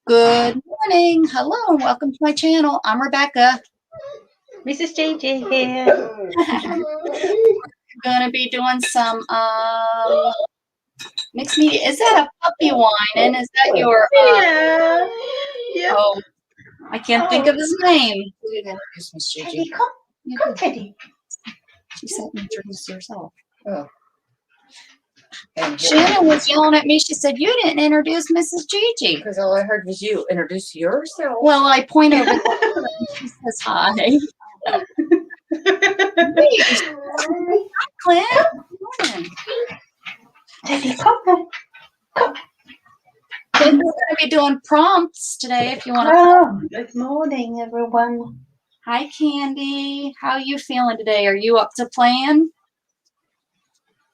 Good morning. Hello and welcome to my channel. I'm Rebecca. Mrs. JJ here. We're going to be doing some mixed media. Is that a puppy whining? Is that your Yeah. Yep. Oh, I can't think of his name. You didn't introduce Miss Gigi. Teddy, come, Teddy. She said introduce yourself. Oh. Shannon was yelling at me. She said, "You didn't introduce Mrs. Gigi." Because all I heard was you introduce yourself. Well, I point over there and she says hi. Hi, Clint. Good morning. Teddy, come. We're going to be doing prompts today if you want to. Oh, good morning, everyone. Hi, Candy. How are you feeling today? Are you up to playing?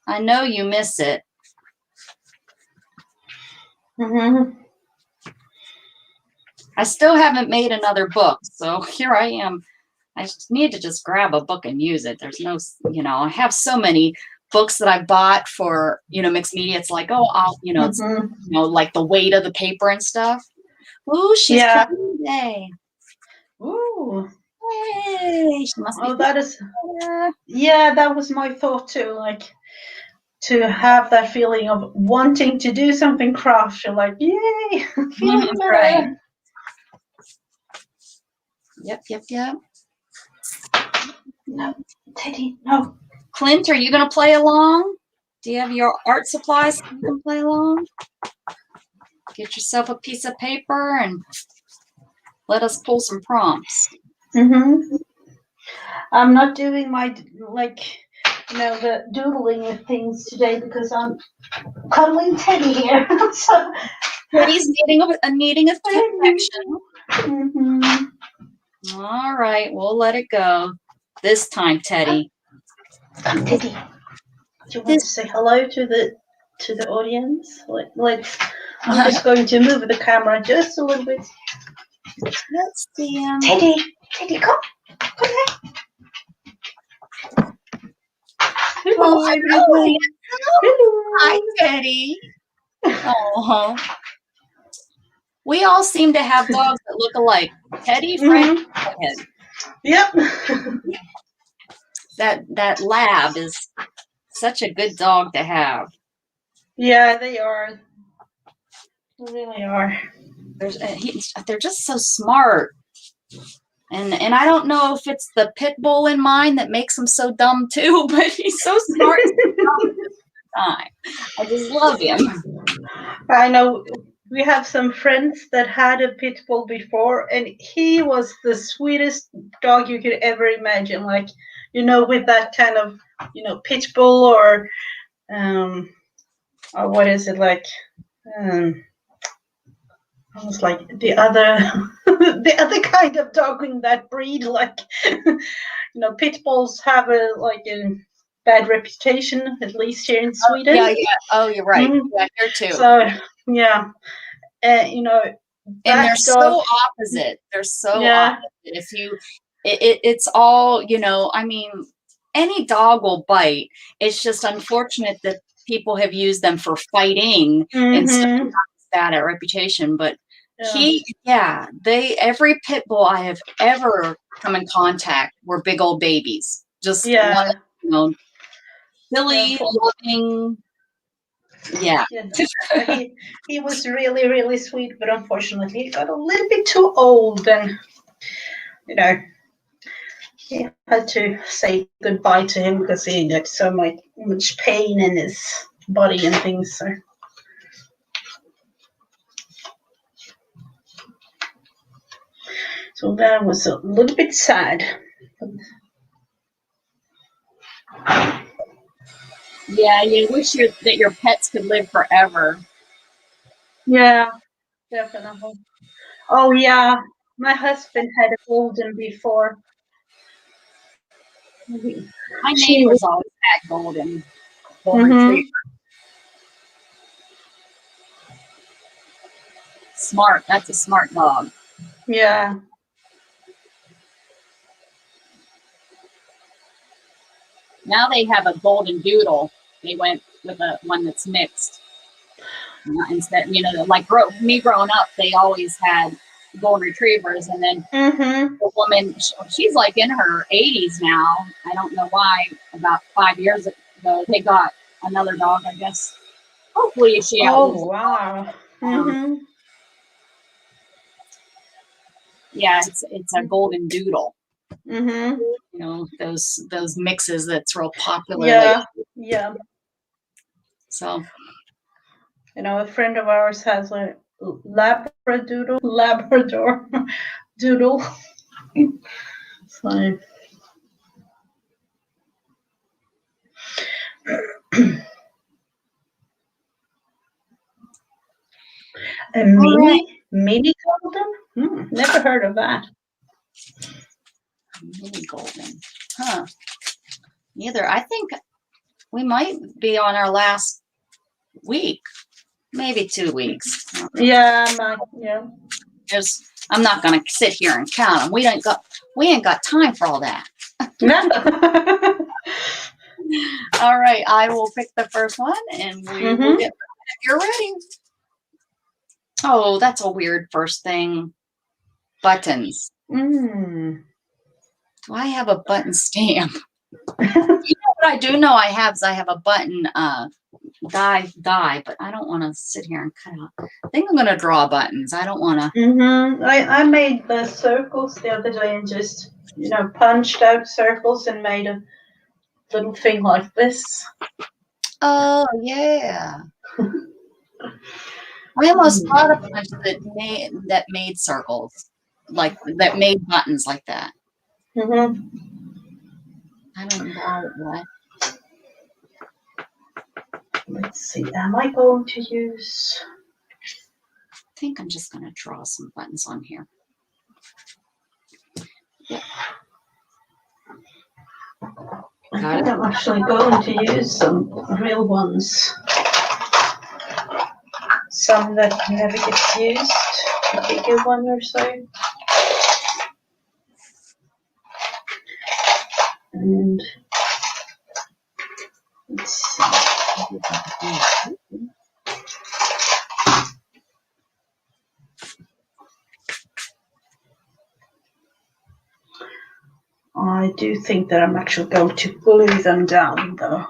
I know you miss it. I still haven't made another book, so here I am. I need to just grab a book and use it. There's no, I have so many books that I bought for, mixed media. It's like, it's, like the weight of the paper and stuff. Ooh, she's playing today. Ooh. Hey, she must be. That is. Yeah, that was my thought too. Like, to have that feeling of wanting to do something craft. You're like, yay! Right. Yep. No, Teddy, no. Clint, are you going to play along? Do you have your art supplies so you can play along? Get yourself a piece of paper and let us pull some prompts. I'm not doing my, the doodling of things today because I'm cuddling Teddy here. So Teddy's needing a connection. All right, we'll let it go. This time, Teddy. Teddy, do you want to say hello to the audience? I'm just going to move the camera just a little bit. Let's see him. Teddy, come here. Hello, everyone. Hello. Hi, Teddy. Oh, we all seem to have dogs that look alike. Teddy, Frank, Yep. That lab is such a good dog to have. Yeah, they are. They really are. They're just so smart. And I don't know if it's the pit bull in mine that makes him so dumb too, but he's so smart time. I just love him. I know we have some friends that had a pit bull before, and he was the sweetest dog you could ever imagine. Like, with that kind of, pit bull or what is it like? Almost like the other the other kind of dog in that breed, like pit bulls have a bad reputation, at least here in Sweden. Yeah. Oh, you're right. Yeah, here too. So yeah, and they're so opposite. They're so opposite. If it's all, I mean, any dog will bite. It's just unfortunate that people have used them for fighting and stuff. Bad at reputation, but every pit bull I have ever come in contact were big old babies. Just silly, loving. Yeah. He was really, really sweet, but unfortunately he got a little bit too old, and he had to say goodbye to him because he had so much pain in his body and things. So that was a little bit sad. Yeah, you wish that your pets could live forever. Yeah, definitely. Oh yeah, my husband had a golden before. My neighbors always had golden retriever. Smart. That's a smart dog. Yeah. Now they have a golden doodle. They went with one that's mixed. Instead, like me growing up, they always had golden retrievers, and then the woman, she's like in her 80s now. I don't know why. About 5 years ago, they got another dog. I guess hopefully she outlives. Oh wow. Yeah, it's a golden doodle. Mm-hmm. Those mixes that's real popular Yeah. lately. Yeah. So a friend of ours has a Labrador doodle. So a mini golden? Never heard of that. Mini golden. Huh. Neither. I think we might be on our last week, maybe 2 weeks. Yeah. I'm not going to sit here and count them. We ain't got time for all that. No. All right, I will pick the first one, and we will get if you're ready. Oh, that's a weird first thing. Buttons. Do I have a button stamp? What I do know I have is I have a button die, but I don't want to sit here and cut out. I think I'm going to draw buttons. I don't want to. I made the circles the other day and just punched out circles and made a little thing like this. Oh yeah. I almost thought of bunch that made circles, like that made buttons like that. I don't know what. Let's see. Am I going to use? I think I'm just going to draw some buttons on here. Yep. I think I'm actually going to use some real ones. Some that never gets used. A bigger one or so. And let's see. I do think that I'm actually going to glue them down, though.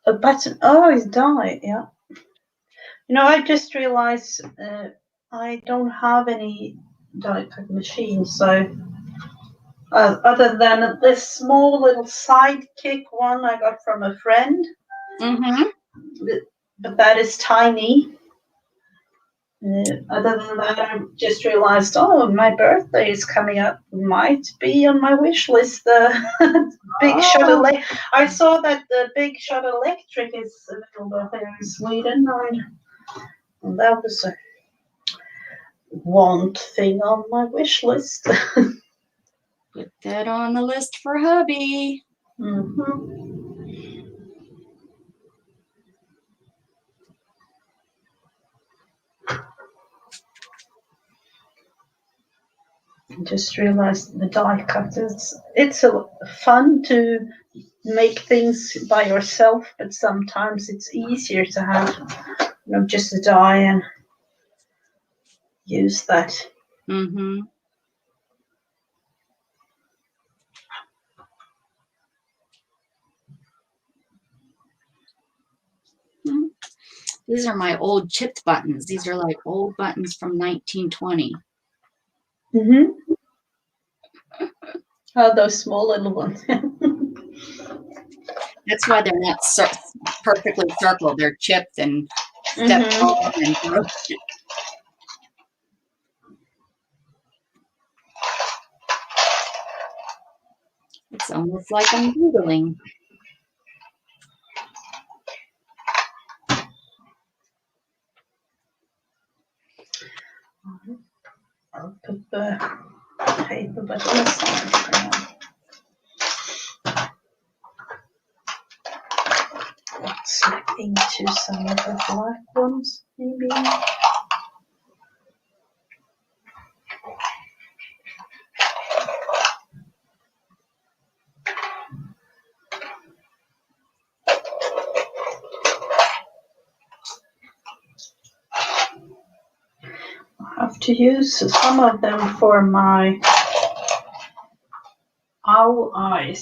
A button. Oh, it's dye. Yeah. I just realized I don't have any dye cut machine, so other than this small little sidekick one I got from a friend. But that is tiny. Other than that, I just realized, my birthday is coming up. Might be on my wish list. The Big Shot Electric. I saw that the Big Shot Electric is available here in Sweden. And that was a one thing on my wish list. Put that on the list for hubby. I just realized the die cutters. It's fun to make things by yourself, but sometimes it's easier to have just a die and use that. These are my old chipped buttons. These are like old buttons from 1920. Oh, those small little ones. That's why they're not perfectly circled. They're chipped and stepped on and broken. It's almost like I'm doodling. I'll put the paper button aside for now. Let's look into some of the black ones, maybe. have to use some of them for my owl eyes.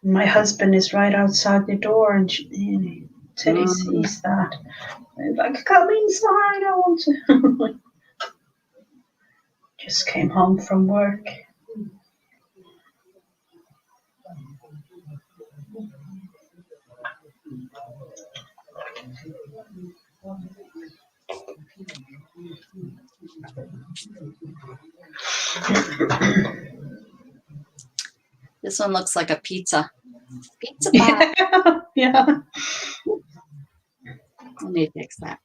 My husband is right outside the door, and Teddy sees that. And like, come inside, I want to. Just came home from work. This one looks like a pizza. Pizza pie. Yeah. Let me fix that.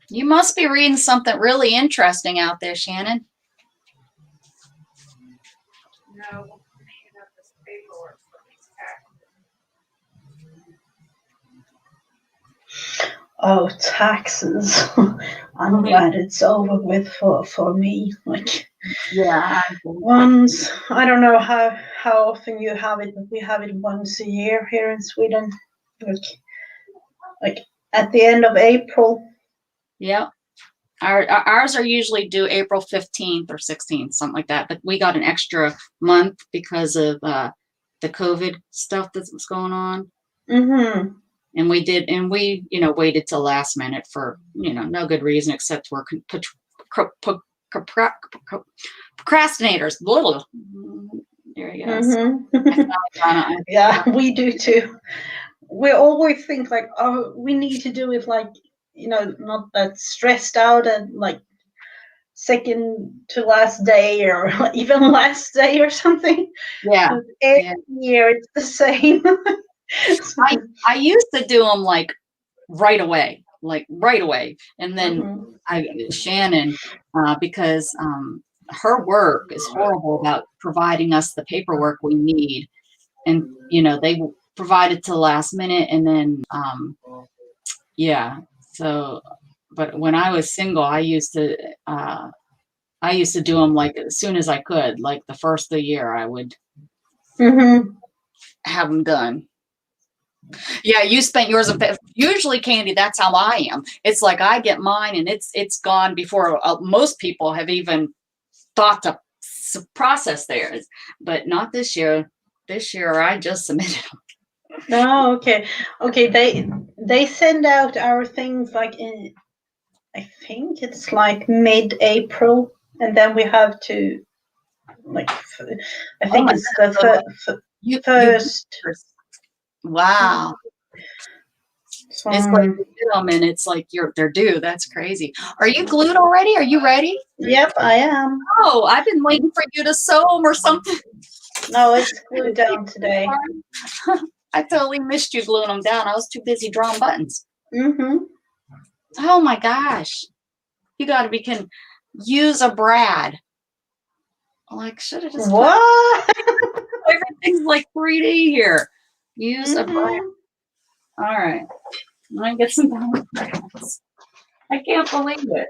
You must be reading something really interesting out there, Shannon. No, I'm making up this paperwork for these taxes. Oh, taxes. I'm glad it's over with for me. Like, Yeah. once, I don't know how often you have it, but we have it once a year here in Sweden. Like at the end of April. Yeah. Ours are usually due April 15th or 16th, something like that. But we got an extra month because of the COVID stuff that's going on. Mm-hmm. And we waited till last minute for, no good reason except we're procrastinators. Blah. There he goes. Mm-hmm. Yeah, we do too. We always think like, oh, we need to do it like, not that stressed out and like second to last day or even last day or something. Yeah. Every year it's the same. I used to do them like right away, and then Shannon, because her work is horrible about providing us the paperwork we need, and they provide it to the last minute, and then so, but when I was single, I used to do them like as soon as I could, like the first of the year I would have them done. Yeah, you spent yours. Usually, Candy, that's how I am. It's like I get mine and it's gone before most people have even thought to process theirs. But not this year. This year, I just submitted them. No, okay. They send out our things like in, I think it's like mid-April, and then we have to like, I think it's the first. Wow. So, it's like you get them and it's like they're due. That's crazy. Are you glued already? Are you ready? Yep, I am. Oh, I've been waiting for you to sew them or something. No, it's glued down today. I totally missed you gluing them down. I was too busy drawing buttons. Mm-hmm. Oh my gosh. You gotta use a brad. Like, should have just what? Everything's like 3D here. Use a brad. All right. I'm gonna get some brads. I can't believe it.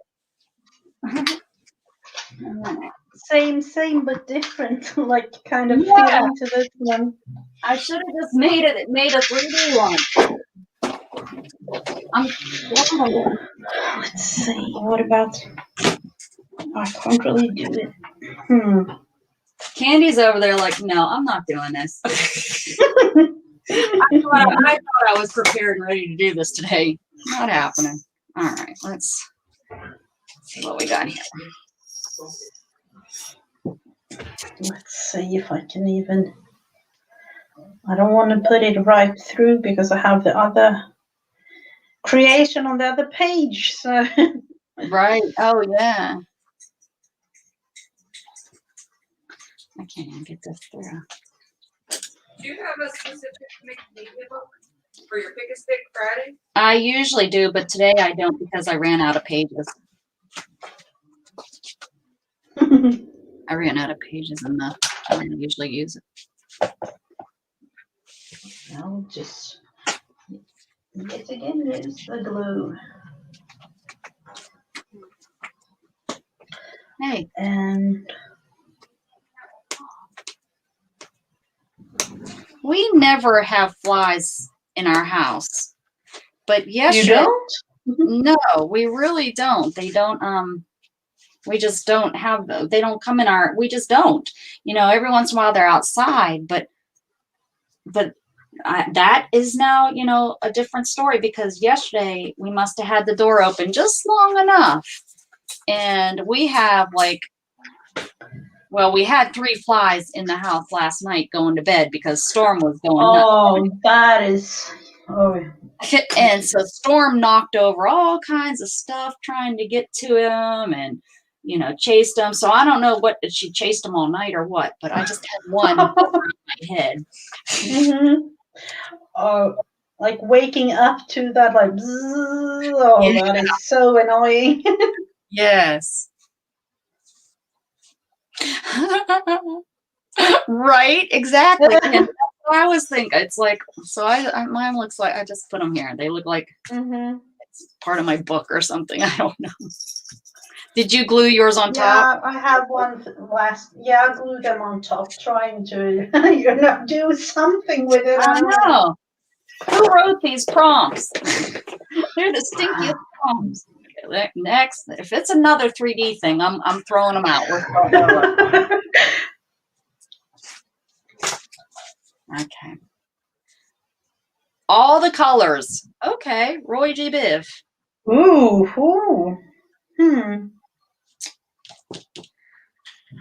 Same but different. Like kind of feeling to this one. I should have just made a 3D one. Let's see. What about? I can't really do it. Candy's over there like, no, I'm not doing this. I thought I was prepared and ready to do this today. Not happening. All right, let's see what we got here. Let's see if I can even. I don't want to put it right through because I have the other creation on the other page. So Right. Oh, yeah. I can't even get this through. Do you have a specific media book for your Pick a Stick Friday? I usually do, but today I don't because I ran out of pages. I ran out of pages in the, I don't usually use it. I'll just yet again use the glue. Hey, And we never have flies in our house, but you yesterday, don't? no, we really don't. They don't, we just don't have, they don't come in our, we just don't. You know, every once in a while they're outside, but that is now, you know, a different story because yesterday we must have had the door open just long enough. And we have like, well, we had 3 flies in the house last night going to bed because Storm was going nuts. Oh, that is. Oh, And so Storm knocked over all kinds of stuff trying to get to him and, you know, chased him. So I don't know what, if she chased him all night or what, but I just had one around my head. Like waking up to that, like, bzzz, oh, Yeah. that is so annoying. Yes. Right, exactly. And that's what I was thinking. It's like, so mine looks like, I just put them here. They look like it's part of my book or something. I don't know. Did you glue yours on top? Yeah, I have one last. Yeah, I glued them on top, trying to, you know, do something with it. I know. Who wrote these prompts? They're the stinkiest prompts. Okay, next, if it's another 3D thing, I'm throwing them out. We're throwing them out. Okay. All the colors. Okay, Roy G. Biv. Ooh.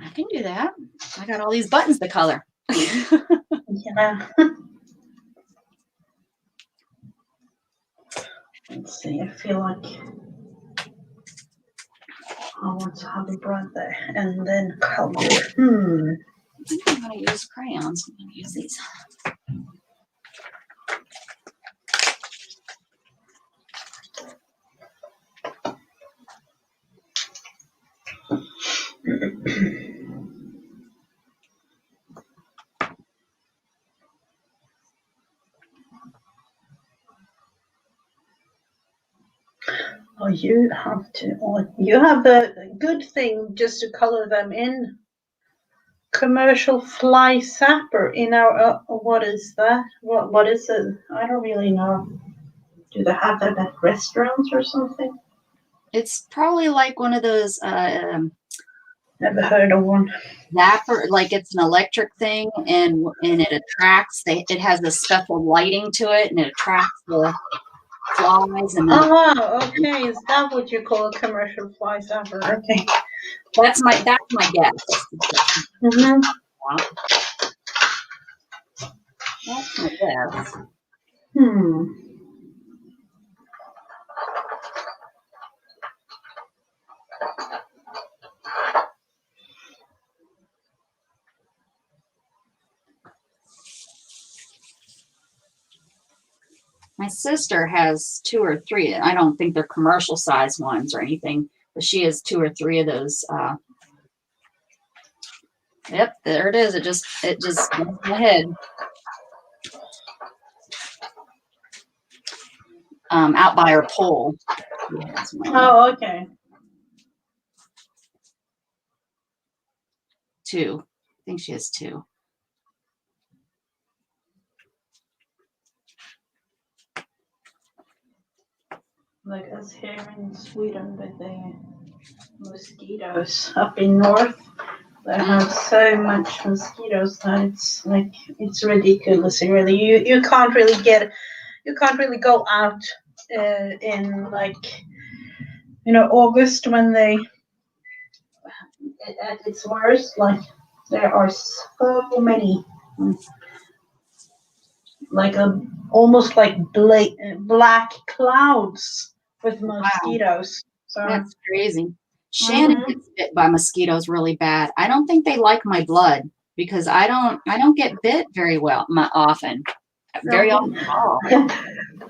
I can do that. I got all these buttons to color. Yeah. Let's see. I feel like I want to have a brother and then color. I think I'm going to use crayons. I'm going to use these. Oh, you have to. Oh, you have the good thing just to color them in. Commercial fly sapper in our. What is that? What is it? I don't really know. Do they have that at restaurants or something? It's probably like one of those Never heard of one. zapper, like it's an electric thing, and it attracts. It has a special lighting to it, and it attracts the flies. And then Okay. Is that what you call a commercial fly sapper? Okay. that's my guess. Mm-hmm. That's my guess. My sister has 2 or 3. I don't think they're commercial size ones or anything, but she has 2 or 3 of those. Yep, there it is. It just went in my head. Out by her pole. Oh, okay. 2. I think she has 2. Like us here in Sweden with the mosquitoes up in north. They have so much mosquitoes that it's ridiculous. Really, you can't really go out in like August when they at its worst. Like there are so many. like a almost like black clouds with mosquitoes. So That's crazy. Shannon gets bit by mosquitoes really bad. I don't think they like my blood because I don't get bit very often. Very often at all.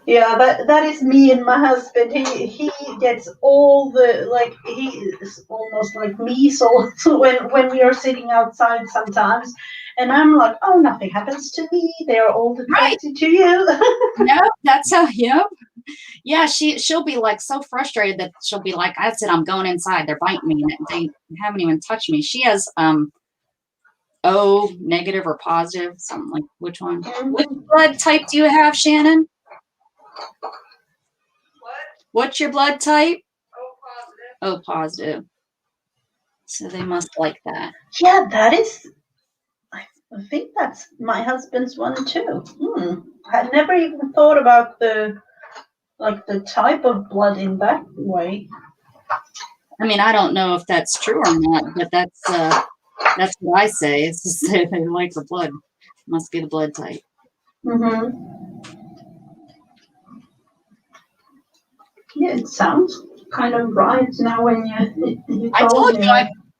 Yeah, that is me and my husband. He gets all the, like, he is almost like measles when we are sitting outside sometimes, and I'm like, oh, nothing happens to me. They're all affected to you. No, that's how. Yep. Yeah, she'll be like so frustrated that she'll be like, I said, I'm going inside. They're biting me, and they haven't even touched me. She has O negative or positive, something like. Which one? Which blood type do you have, Shannon? What? What's your blood type? Oh, positive. O positive. So they must like that. Yeah, that is. I think that's my husband's one too. I never even thought about the type of blood in that way. I mean, I don't know if that's true or not, but that's what I say. It's just that they like the blood. Must be the blood type. Yeah, it sounds kind of right now when you told me.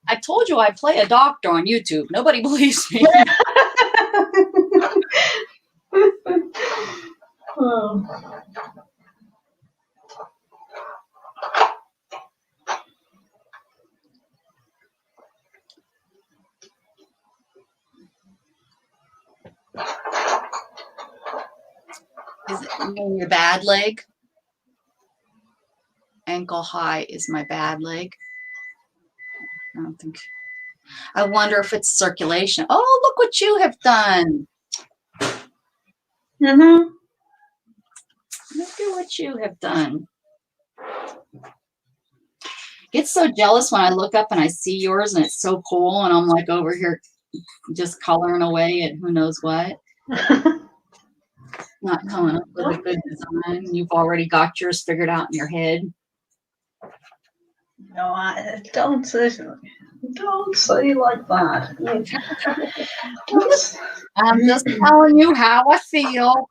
I told you I play a doctor on YouTube. Nobody believes me. Oh. Is it your bad leg? Ankle high is my bad leg. I don't think. I wonder if it's circulation. Oh, look what you have done. Look at what you have done. Get so jealous when I look up and I see yours and it's so cool and I'm like over here just coloring away at who knows what. Not coming up with a good design. You've already got yours figured out in your head. No, I don't say like that. I'm just telling you how I feel.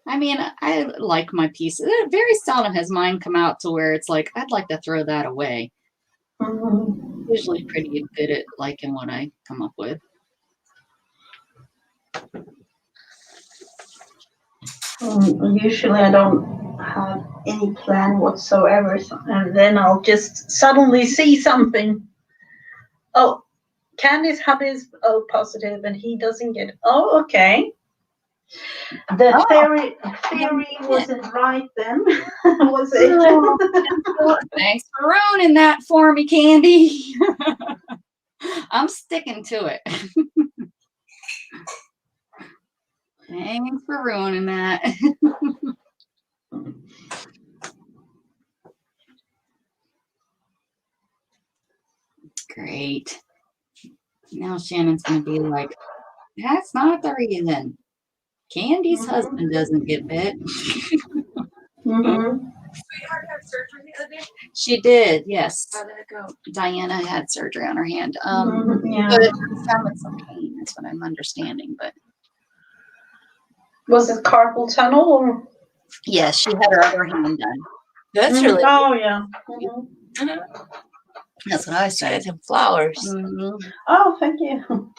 I mean, I like my pieces. Very seldom has mine come out to where it's like, I'd like to throw that away. Usually pretty good at liking what I come up with. Usually I don't have any plan whatsoever, and then I'll just suddenly see something. Oh, Candy's hubby is O positive, and he doesn't get. Oh, okay. The theory wasn't right then, was it? Thanks for ruining that for me, Candy. I'm sticking to it. Thanks for ruining that. Great. Now Shannon's going to be like, that's not the reason. Candy's husband doesn't get bit. Sweetheart had surgery the other day? She did, yes. How did it go? Diana had surgery on her hand. Yeah. But it sounded like some pain. That's what I'm understanding. But was it carpal tunnel or? yes, she had her other hand done. That's really. Oh yeah. That's what I said. Some flowers. Oh, thank you.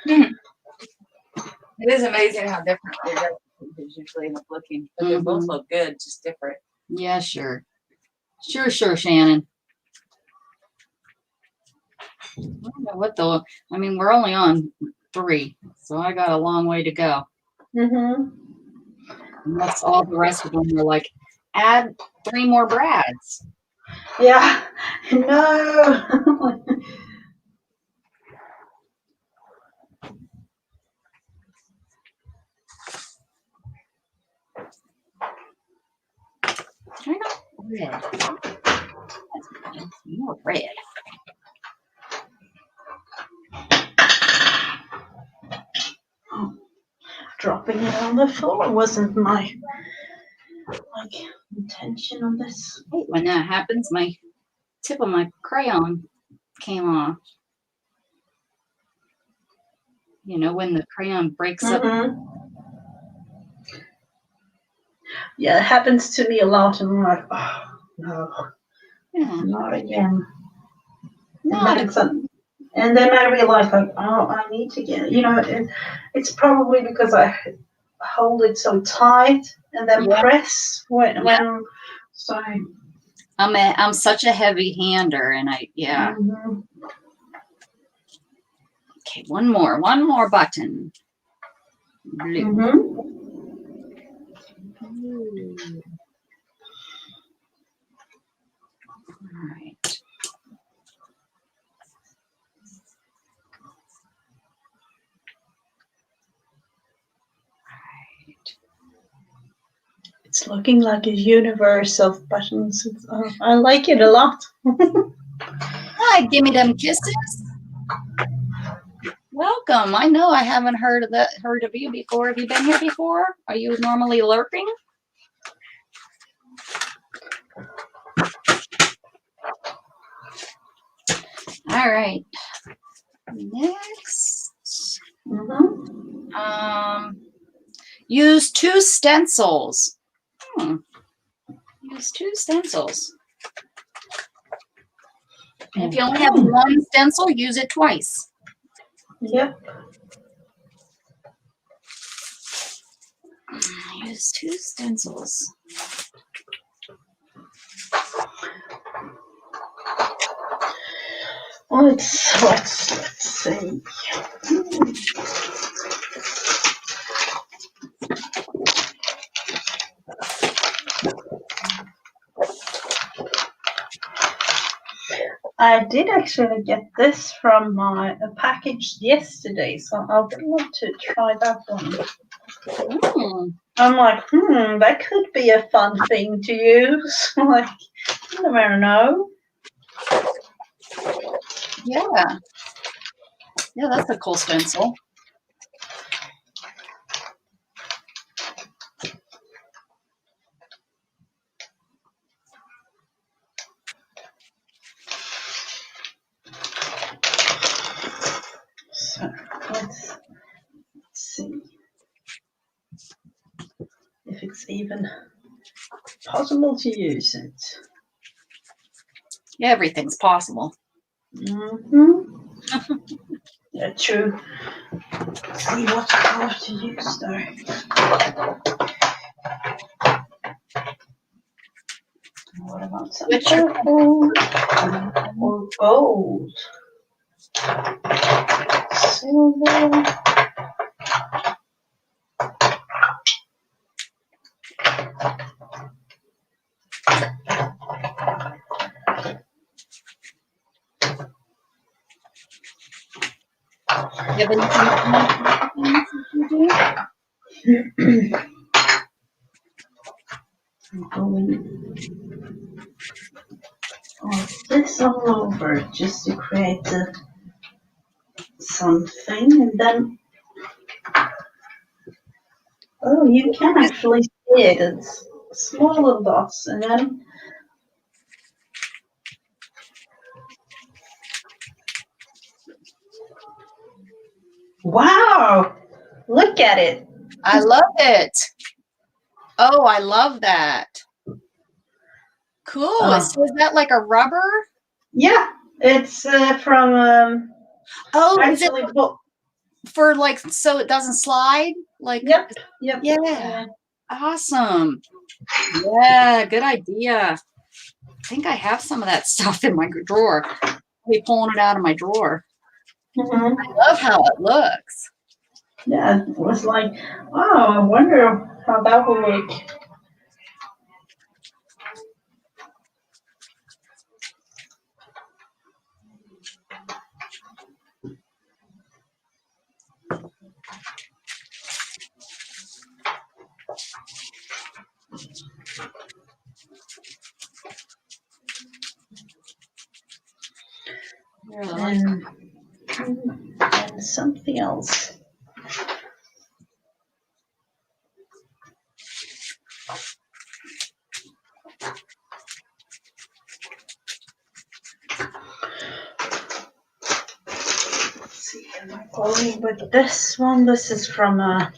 It is amazing how different they usually end up looking. But they both look good, just different. Yeah, sure. Sure, Shannon. I don't know what I mean, we're only on 3, so I got a long way to go. And that's all the rest of them are like, add 3 more Brads. Yeah. No. Try not red. That's more red. Dropping it on the floor wasn't my intention on this. When that happens, my tip of my crayon came off. You know, when the crayon breaks up. Yeah, it happens to me a lot, and I'm like, oh no, not again. And then I realize, like, oh, I need to get, it's probably because I hold it so tight and then press when so. I'm such a heavy hander, and Okay, one more button. Blue. All right. It's looking like a universe of buttons. I like it a lot. Hi, give me them kisses. Welcome. I know I haven't heard of you before. Have you been here before? Are you normally lurking? All right. Next. Use 2 stencils. Use 2 stencils. And if you only have 1 stencil, use it twice. Yep. Use 2 stencils. Let's see. I did actually get this from a package yesterday, so I would love to try that one. I'm like, that could be a fun thing to use. Like, you never know. Yeah. Yeah, that's a cool stencil. So let's see if it's even possible to use it. Yeah, everything's possible. Yeah, true. Let's see what color to use though. What about some purple or gold? Silver. You have anything you do? I'm going this all over just to create something, and then you can actually see it. It's small little dots, and then wow, look at it. I love it. Oh, I love that. Cool. So is that like a rubber? Yeah, it's from. Is it for like so it doesn't slide? Like. Yep. Yeah. Awesome. Yeah, good idea. I think I have some of that stuff in my drawer. I'll be pulling it out of my drawer. I love how it looks. Yeah, it was like, wow, I wonder how that will look. And something else. Let's see Going with this one. This is from a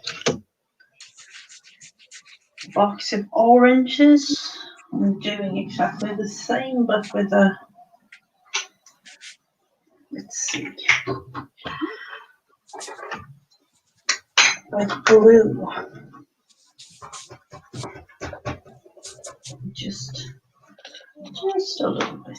box of oranges. I'm doing exactly the same, but with a, let's see, with blue. Just a little bit.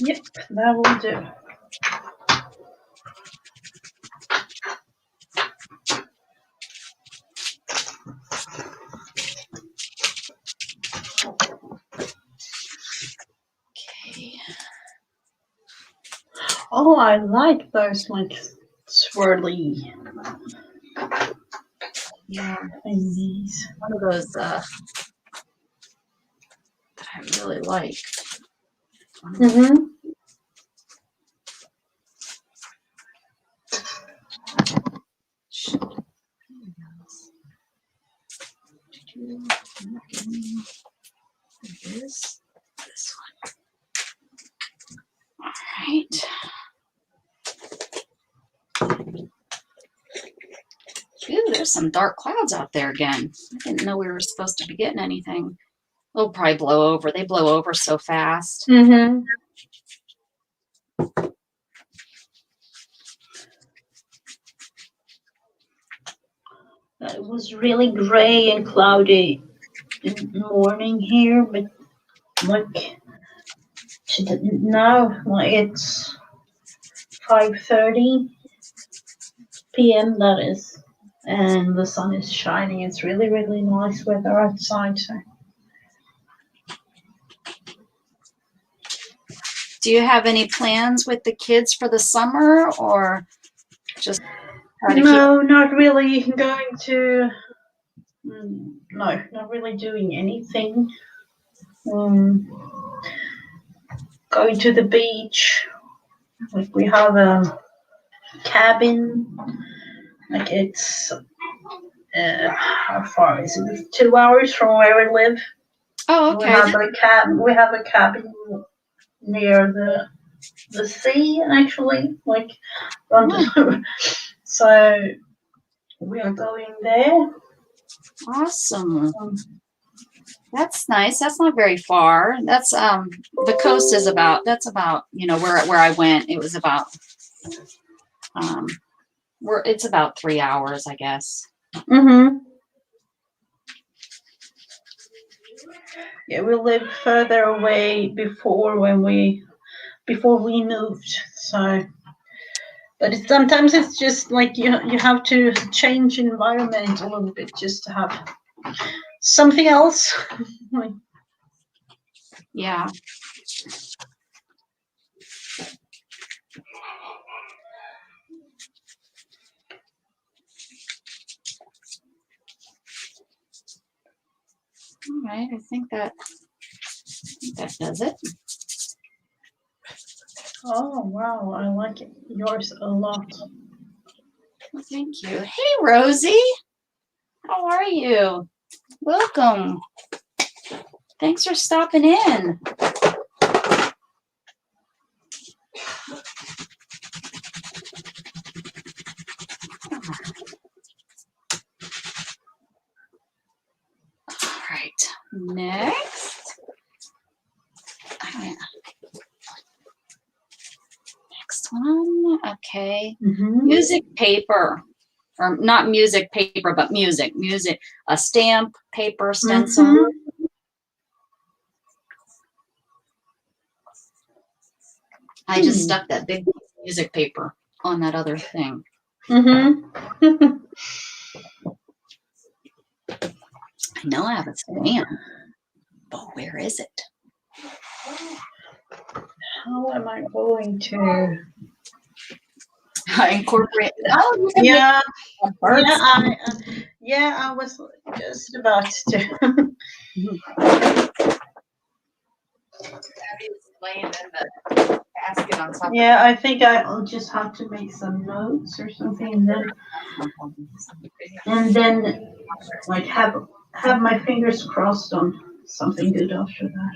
Yep, that will do. Okay. Oh, I like those like swirly Yeah, thingies. one of those that I really like. Mm-hmm. There it is. This one. All right. Ooh, there's some dark clouds out there again. I didn't know we were supposed to be getting anything. They'll probably blow over. They blow over so fast. Mm-hmm. It was really gray and cloudy in the morning here, but like now, like it's 5:30 p.m. that is, and the sun is shining. It's really, really nice weather outside. So. Do you have any plans with the kids for the summer, or just try to No, not really going to. No, not really doing anything. Going to the beach. Like we have a cabin. Like it's how far is it? 2 hours from where we live. Oh, We okay. have a We have a cabin near the sea, actually. Like, so we are going there. Awesome. That's nice. That's not very far. That's the coast is about. That's about where I went. It was about it's about 3 hours, I guess. Mm-hmm. Yeah, we lived further away before we moved. So, but sometimes it's just like you have to change environment a little bit just to have something else. Yeah. All right. I think that does it. Oh wow, I like yours a lot. Well, thank you. Hey, Rosie. How are you? Welcome. Thanks for stopping in. All right. Next. Next one. Okay. Mm-hmm. Music paper. Or not music paper, but music. Music. A stamp, paper, stencil. Mm-hmm. I just stuck that big music paper on that other thing. Mm-hmm. I know I have a stamp, but where is it? How am I going to? I incorporate. Oh, you can Yeah, make parts. I was just about to. Abby's laying in the basket on top. Yeah, I think I'll just have to make some notes or something, and then like have my fingers crossed on something good after that.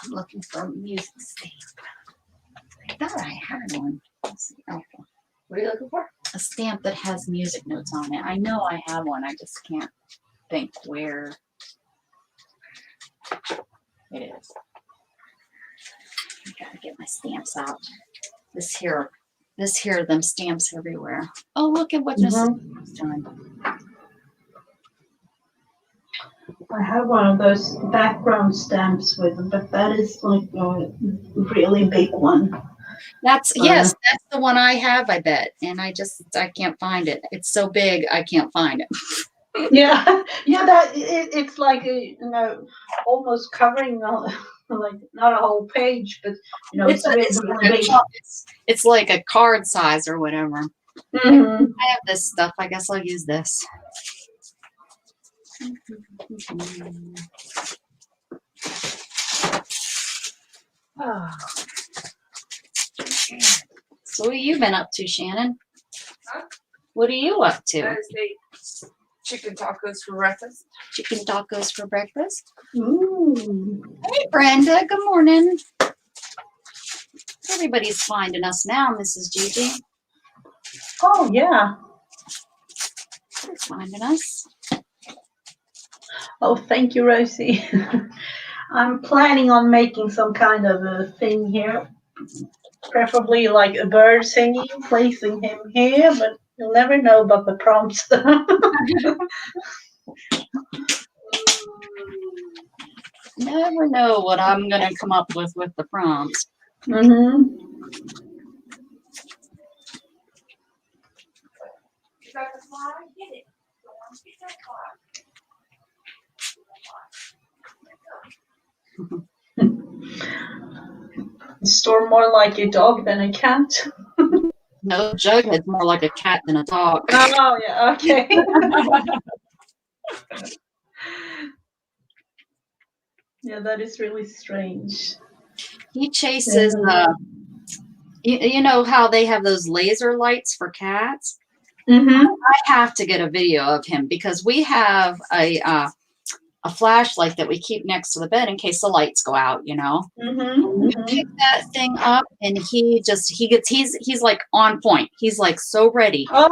I'm looking for a music stamp. I thought I had one. Let's see. Oh, what are you looking for? A stamp that has music notes on it. I know I have one. I just can't think where it is. I gotta get my stamps out. This here, them stamps everywhere. Oh, look at what Mrs. is doing. I have one of those background stamps with them, but that is like a really big one. Yes, that's the one I have, I bet. And I can't find it. It's so big, I can't find it. Yeah, it's like almost covering like not a whole page, but it's really big. It's like a card size or whatever. Mm-hmm. I have this stuff. I guess I'll use this. Oh. So what have you been up to, Shannon? Huh? What are you up to? I just ate chicken tacos for breakfast. Chicken tacos for breakfast. Ooh. Hey, Brenda. Good morning. Everybody's finding us now, Mrs. Gigi. Oh yeah. They're finding us. Oh, thank you, Rosie. I'm planning on making some kind of a thing here. Preferably like a bird singing, placing him here, but you'll never know about the prompts. Never know what I'm going to come up with the prompts. Mm-hmm. You got the fly? Get it. Get that fly. Store more like a dog than a cat. No, Jughead's more like a cat than a dog. Oh, yeah, okay. Yeah, that is really strange. He chases, you know how they have those laser lights for cats? Mm-hmm. I have to get a video of him because we have a flashlight that we keep next to the bed in case the lights go out, Mm-hmm. You pick that thing up and he's like on point. He's like so ready. Oh.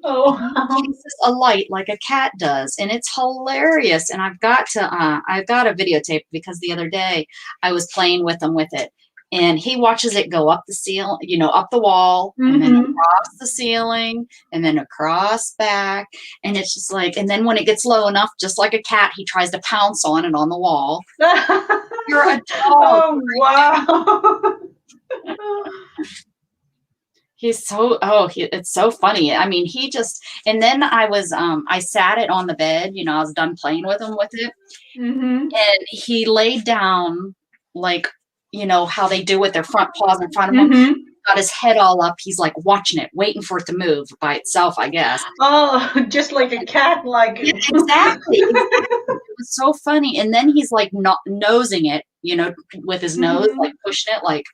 Oh. He chases a light like a cat does, and it's hilarious. And I've got a videotape because the other day I was playing with him with it, and he watches it go up the ceiling, up the wall, and then across the ceiling, and then across back, and it's just like, and then when it gets low enough, just like a cat, he tries to pounce on it on the wall. You're a dog. Oh wow. He's so, it's so funny. I mean, and then I sat it on the bed, I was done playing with him with it. Mm-hmm. And he laid down, like, how they do with their front paws in front of him. Mm-hmm. Got his head all up. He's like watching it, waiting for it to move by itself, I guess. Oh, just like a cat, like. Yeah, exactly. It was so funny. And then he's like nosing it, with his nose, like pushing it, like,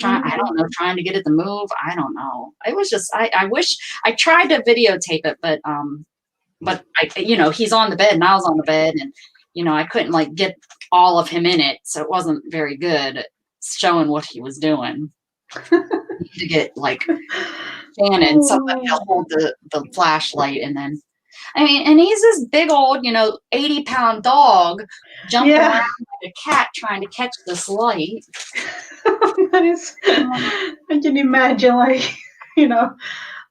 I don't know, trying to get it to move. I don't know. It was just, I wish I tried to videotape it, but he's on the bed and I was on the bed, and, I couldn't like get all of him in it. So it wasn't very good at showing what he was doing. To get like Shannon, somebody to hold the flashlight, and then, and he's this big old, 80-pound dog jumping around like a cat trying to catch this light. That is, I can imagine, like,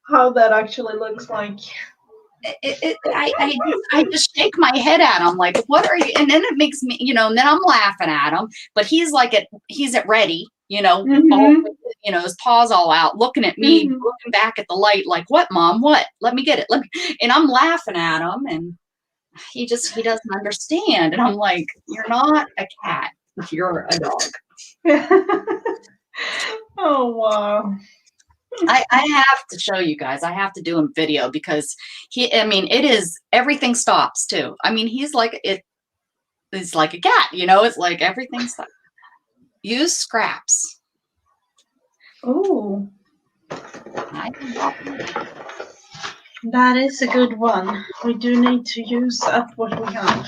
how that actually looks like. I just shake my head at him like, what are you? And then it makes me, and then I'm laughing at him, but he's at ready, all, his paws all out, looking at me, looking back at the light, like, what, Mom? What? Let me get it. And I'm laughing at him, and he doesn't understand. And I'm like, you're not a cat, you're a dog. Oh wow. I have to show you guys. I have to do a video because it is, everything stops too. He's like a cat, it's like everything stops. Use scraps. Oh, that is a good one. We do need to use up what we have.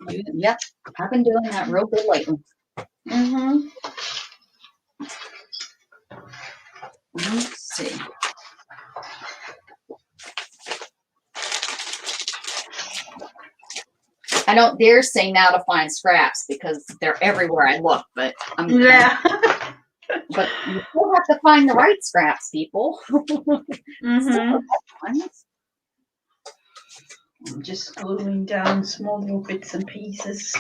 Yep, I've been doing that real good lately. Let's see. I don't dare say now to find scraps because they're everywhere I look, but but you still have to find the right scraps, people. I'm just gluing down small little bits and pieces.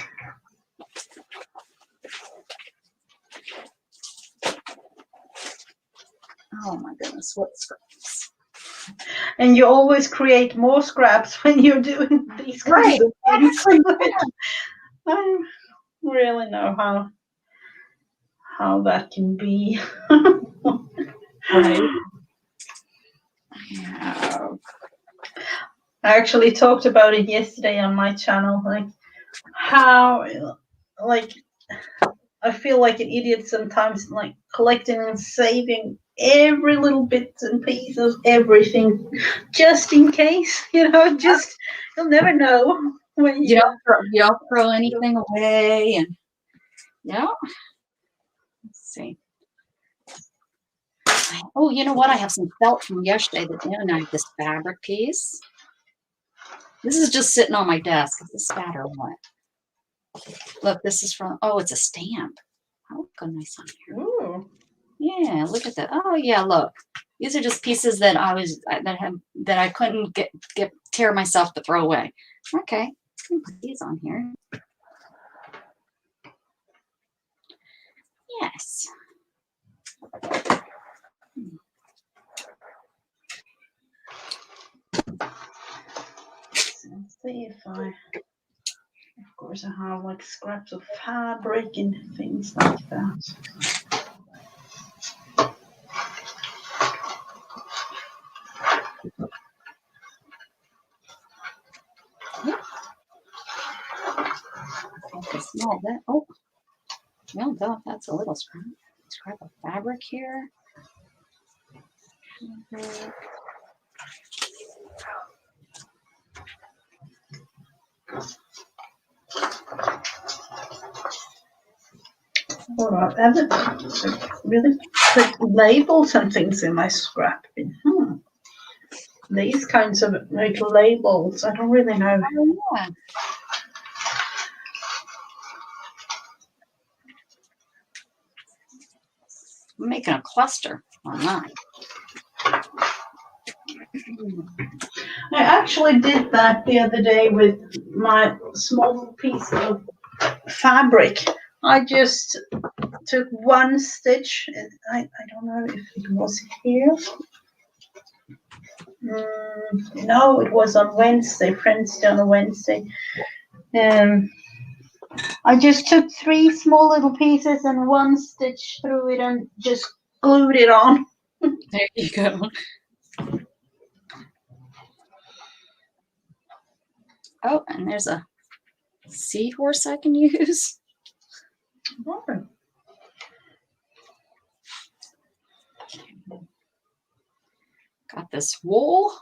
Oh my goodness, what scraps? And you always create more scraps when you're doing these kinds of things. I don't really know how that can be. Right. I actually talked about it yesterday on my channel, like how, like, I feel like an idiot sometimes, like collecting and saving every little bits and pieces of everything, just in case, just you'll never know when you don't throw anything away, and let's see. Oh, you know what? I have some felt from yesterday and I have this fabric piece. This is just sitting on my desk. Is this fat or what? Look, this is from, it's a stamp. How nice on here. Ooh. Yeah, look at that. Oh yeah, look. These are just pieces that that I couldn't tear myself to throw away. Okay, put these on here. Yes. Let's see if of course, I have like scraps of fabric and things like that. Focus. No, that. Oh, no, that's a little scrap of fabric here. All right, I haven't really put labels and things in my scrap bin. These kinds of like labels, I don't really know. Oh, yeah. I'm making a cluster on mine. I actually did that the other day with my small piece of fabric. I just took one stitch. I don't know if it was here. No, it was on Wednesday, Friends Day on a Wednesday. I just took 3 small little pieces and one stitch through it and just glued it on. There you go. Oh, and there's a seahorse I can use. Oh. Got this wool.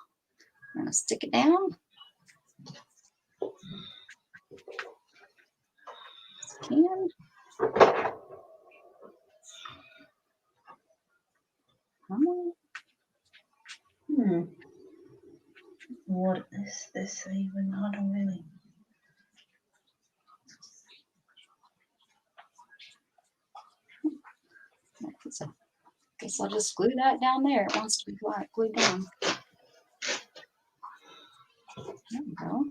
I'm gonna stick it down. And What is this even? I don't really. Guess I'll just glue that down there. It wants to be glued down. There we go.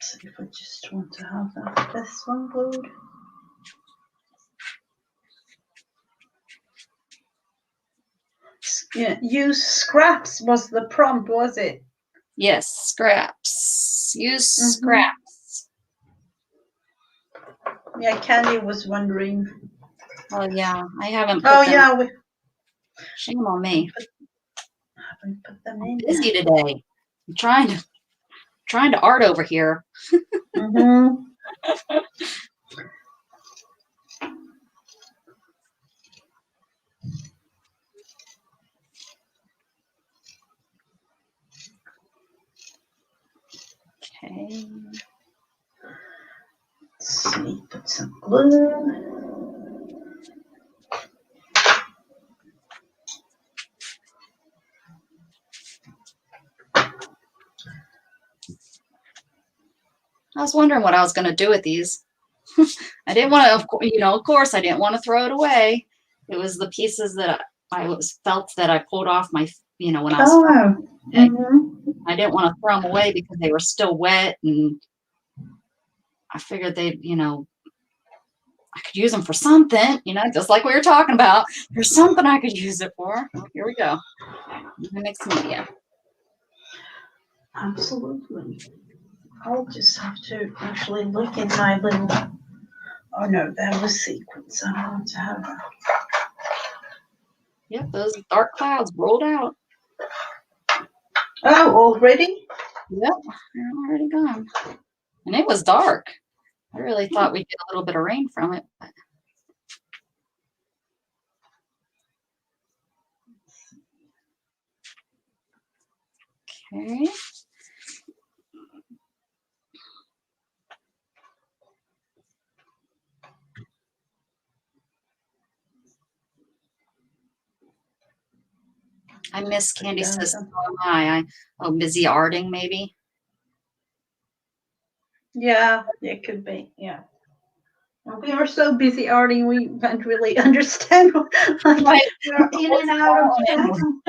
So if I just want to have this one glued. Yeah, use scraps was the prompt, was it? Yes, scraps. Use scraps. Yeah, Candy was wondering. Oh yeah, I haven't. Oh yeah, we shame on me. haven't put them I'm in. busy today. I'm trying to art over here. Mm-hmm. Okay. Let's see, put some glue. I was wondering what I was going to do with these. I didn't want to, of course, I didn't want to throw it away. It was the pieces that I felt that I pulled off my, when I was. Oh, wow. Mm-hmm. I didn't want to throw them away because they were still wet, and I figured they'd, I could use them for something, just like we were talking about. There's something I could use it for. Well, here we go. Mixed media. Absolutely. I'll just have to actually look in my little. Oh no, that was sequence. I want to have that. Yep, those dark clouds rolled out. Oh, already? Yep, they're already gone. And it was dark. I really thought we'd get a little bit of rain from it. But... Okay. I miss Candy says, so am I. I'm busy arting, maybe. Yeah, it could be. Yeah. We are so busy arting, we can't really understand. Like, we're in and out of time.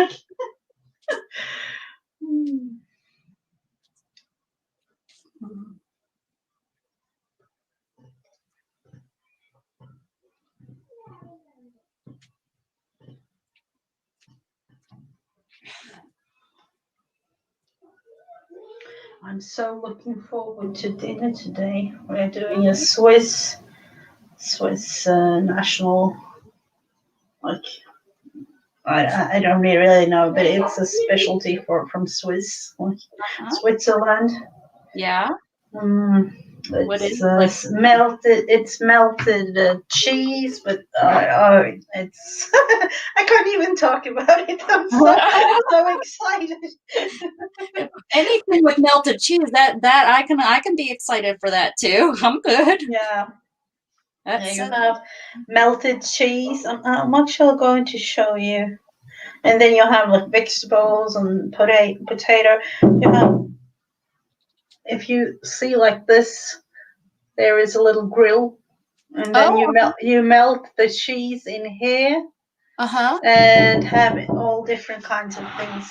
I'm so looking forward to dinner today. We're doing a Swiss national, like, I don't really know, but it's a specialty from Swiss, like Switzerland. Yeah. What is it's melted cheese, but it's I can't even talk about it. I'm so excited. Anything with melted cheese, that I can be excited for that too. I'm good. Yeah. That's You have melted cheese. I'm actually going to show you. And then you'll have like vegetables and potato. You have, if you see like this, there is a little grill, and then you melt the cheese in here. And have all different kinds of things.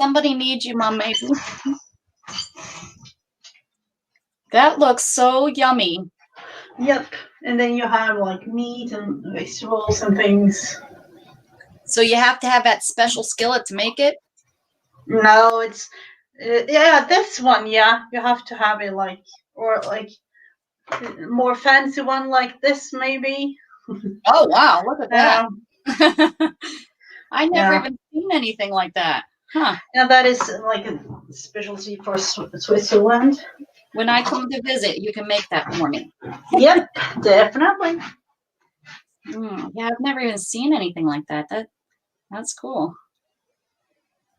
Somebody needs you, Mom, maybe. That looks so yummy. Yep. And then you have like meat and vegetables and things. So you have to have that special skillet to make it? No, it's this one. Yeah, you have to have it like, or like more fancy one like this maybe. Oh wow! Look at that. I never even seen anything like that. Huh? Yeah, that is like a specialty for Switzerland. When I come to visit, you can make that for me. Yep, definitely. Yeah, I've never even seen anything like that. That's cool.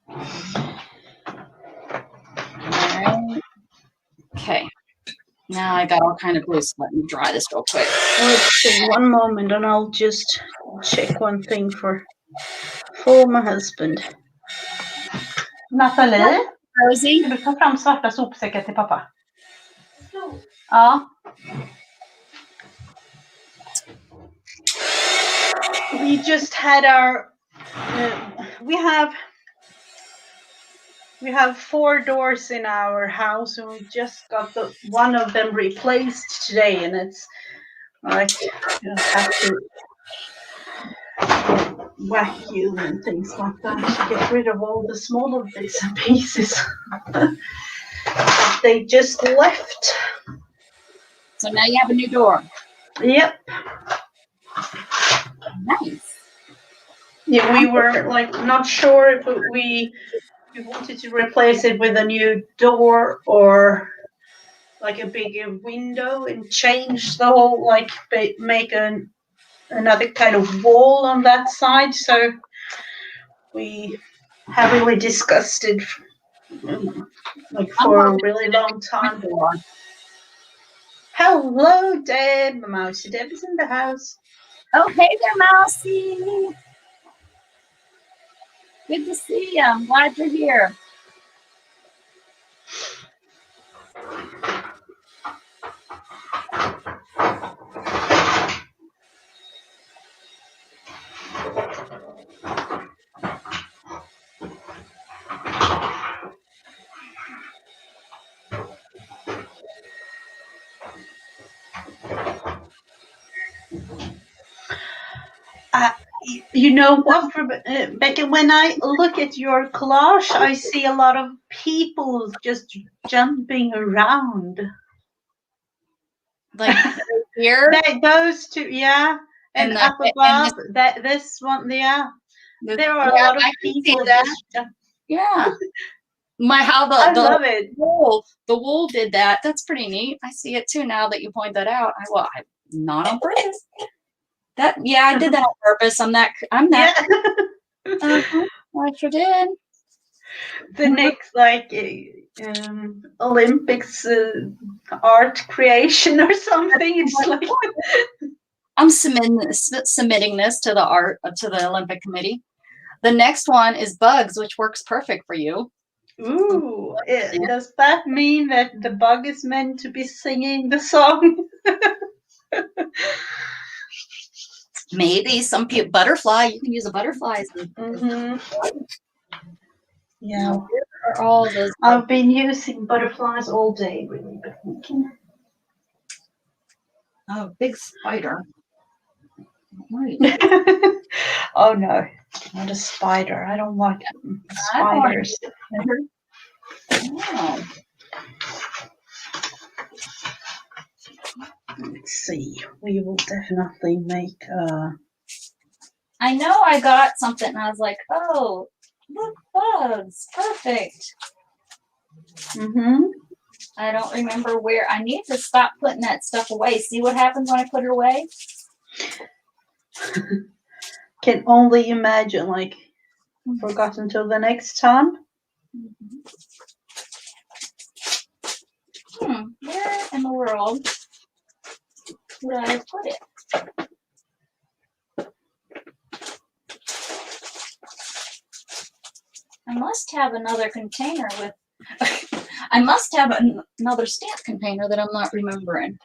All right. Okay. Now I got all kind of glue, so let me dry this real quick. Let's see, one moment, and I'll just check one thing for my husband. Nathalie, Rosie, du ta fram svarta sopsäckar till pappa? Ja. we just had our. We have 4 doors in our house, and we just got one of them replaced today, and it's like you have to vacuum and things like that to get rid of all the smaller bits and pieces that they just left. So now you have a new door. Yep. Nice. Yeah, we were like not sure if we wanted to replace it with a new door or like a bigger window and change the whole, like make another kind of wall on that side. So we heavily discussed it like for a really long time. Hello, Deb. Mousy Deb is in the house. Oh, hey there, Mousy. Good to see you. I'm glad you're here. You know what, Becca, when I look at your collage, I see a lot of people just jumping around. Like here? Those two, yeah. And up above, this one, yeah. There are a lot of people just jumping. Yeah. I love it. The wool did that. That's pretty neat. I see it too now that you point that out. I not on purpose. I did that on purpose. I'm that. Yeah. I sure did. The next Olympics art creation or something. It's like I'm submitting this to the Olympic Committee. The next one is bugs, which works perfect for you. Ooh, does that mean that the bug is meant to be singing the song? Maybe some butterfly. You can use a butterfly. Yeah. All those. I've been using butterflies all day, really. Oh, big spider. Right. Oh no, not a spider. I don't like spiders. Oh. Let's see. We will definitely make. I know I got something, and I was like, "Oh, look, bugs! Perfect." I don't remember where. I need to stop putting that stuff away. See what happens when I put it away? Can only imagine, like, forgot until the next time. Where in the world would I put it? I must have another container with. I must have another stamp container that I'm not remembering.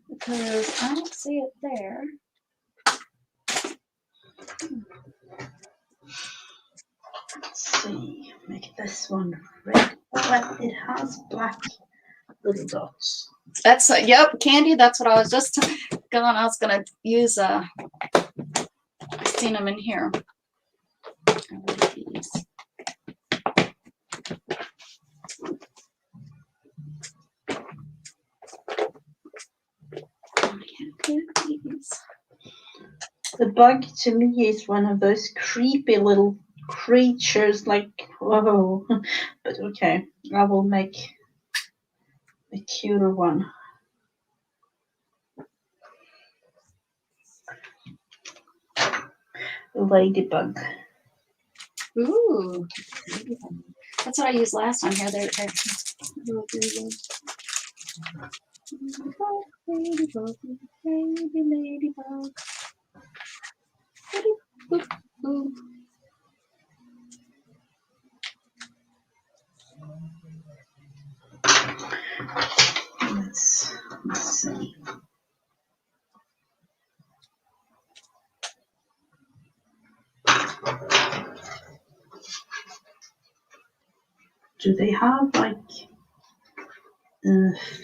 Because I don't see it there. Let's see. Make this one red, but it has black little dots. That's yep, Candy. That's what I was just going. I was gonna use. I seen them in here. The bug to me is one of those creepy little creatures, like, whoa. But okay, I will make a cuter one. Ladybug. Ooh, that's what I used last time here. There. Ladybug, ladybug. Let's see. do they have like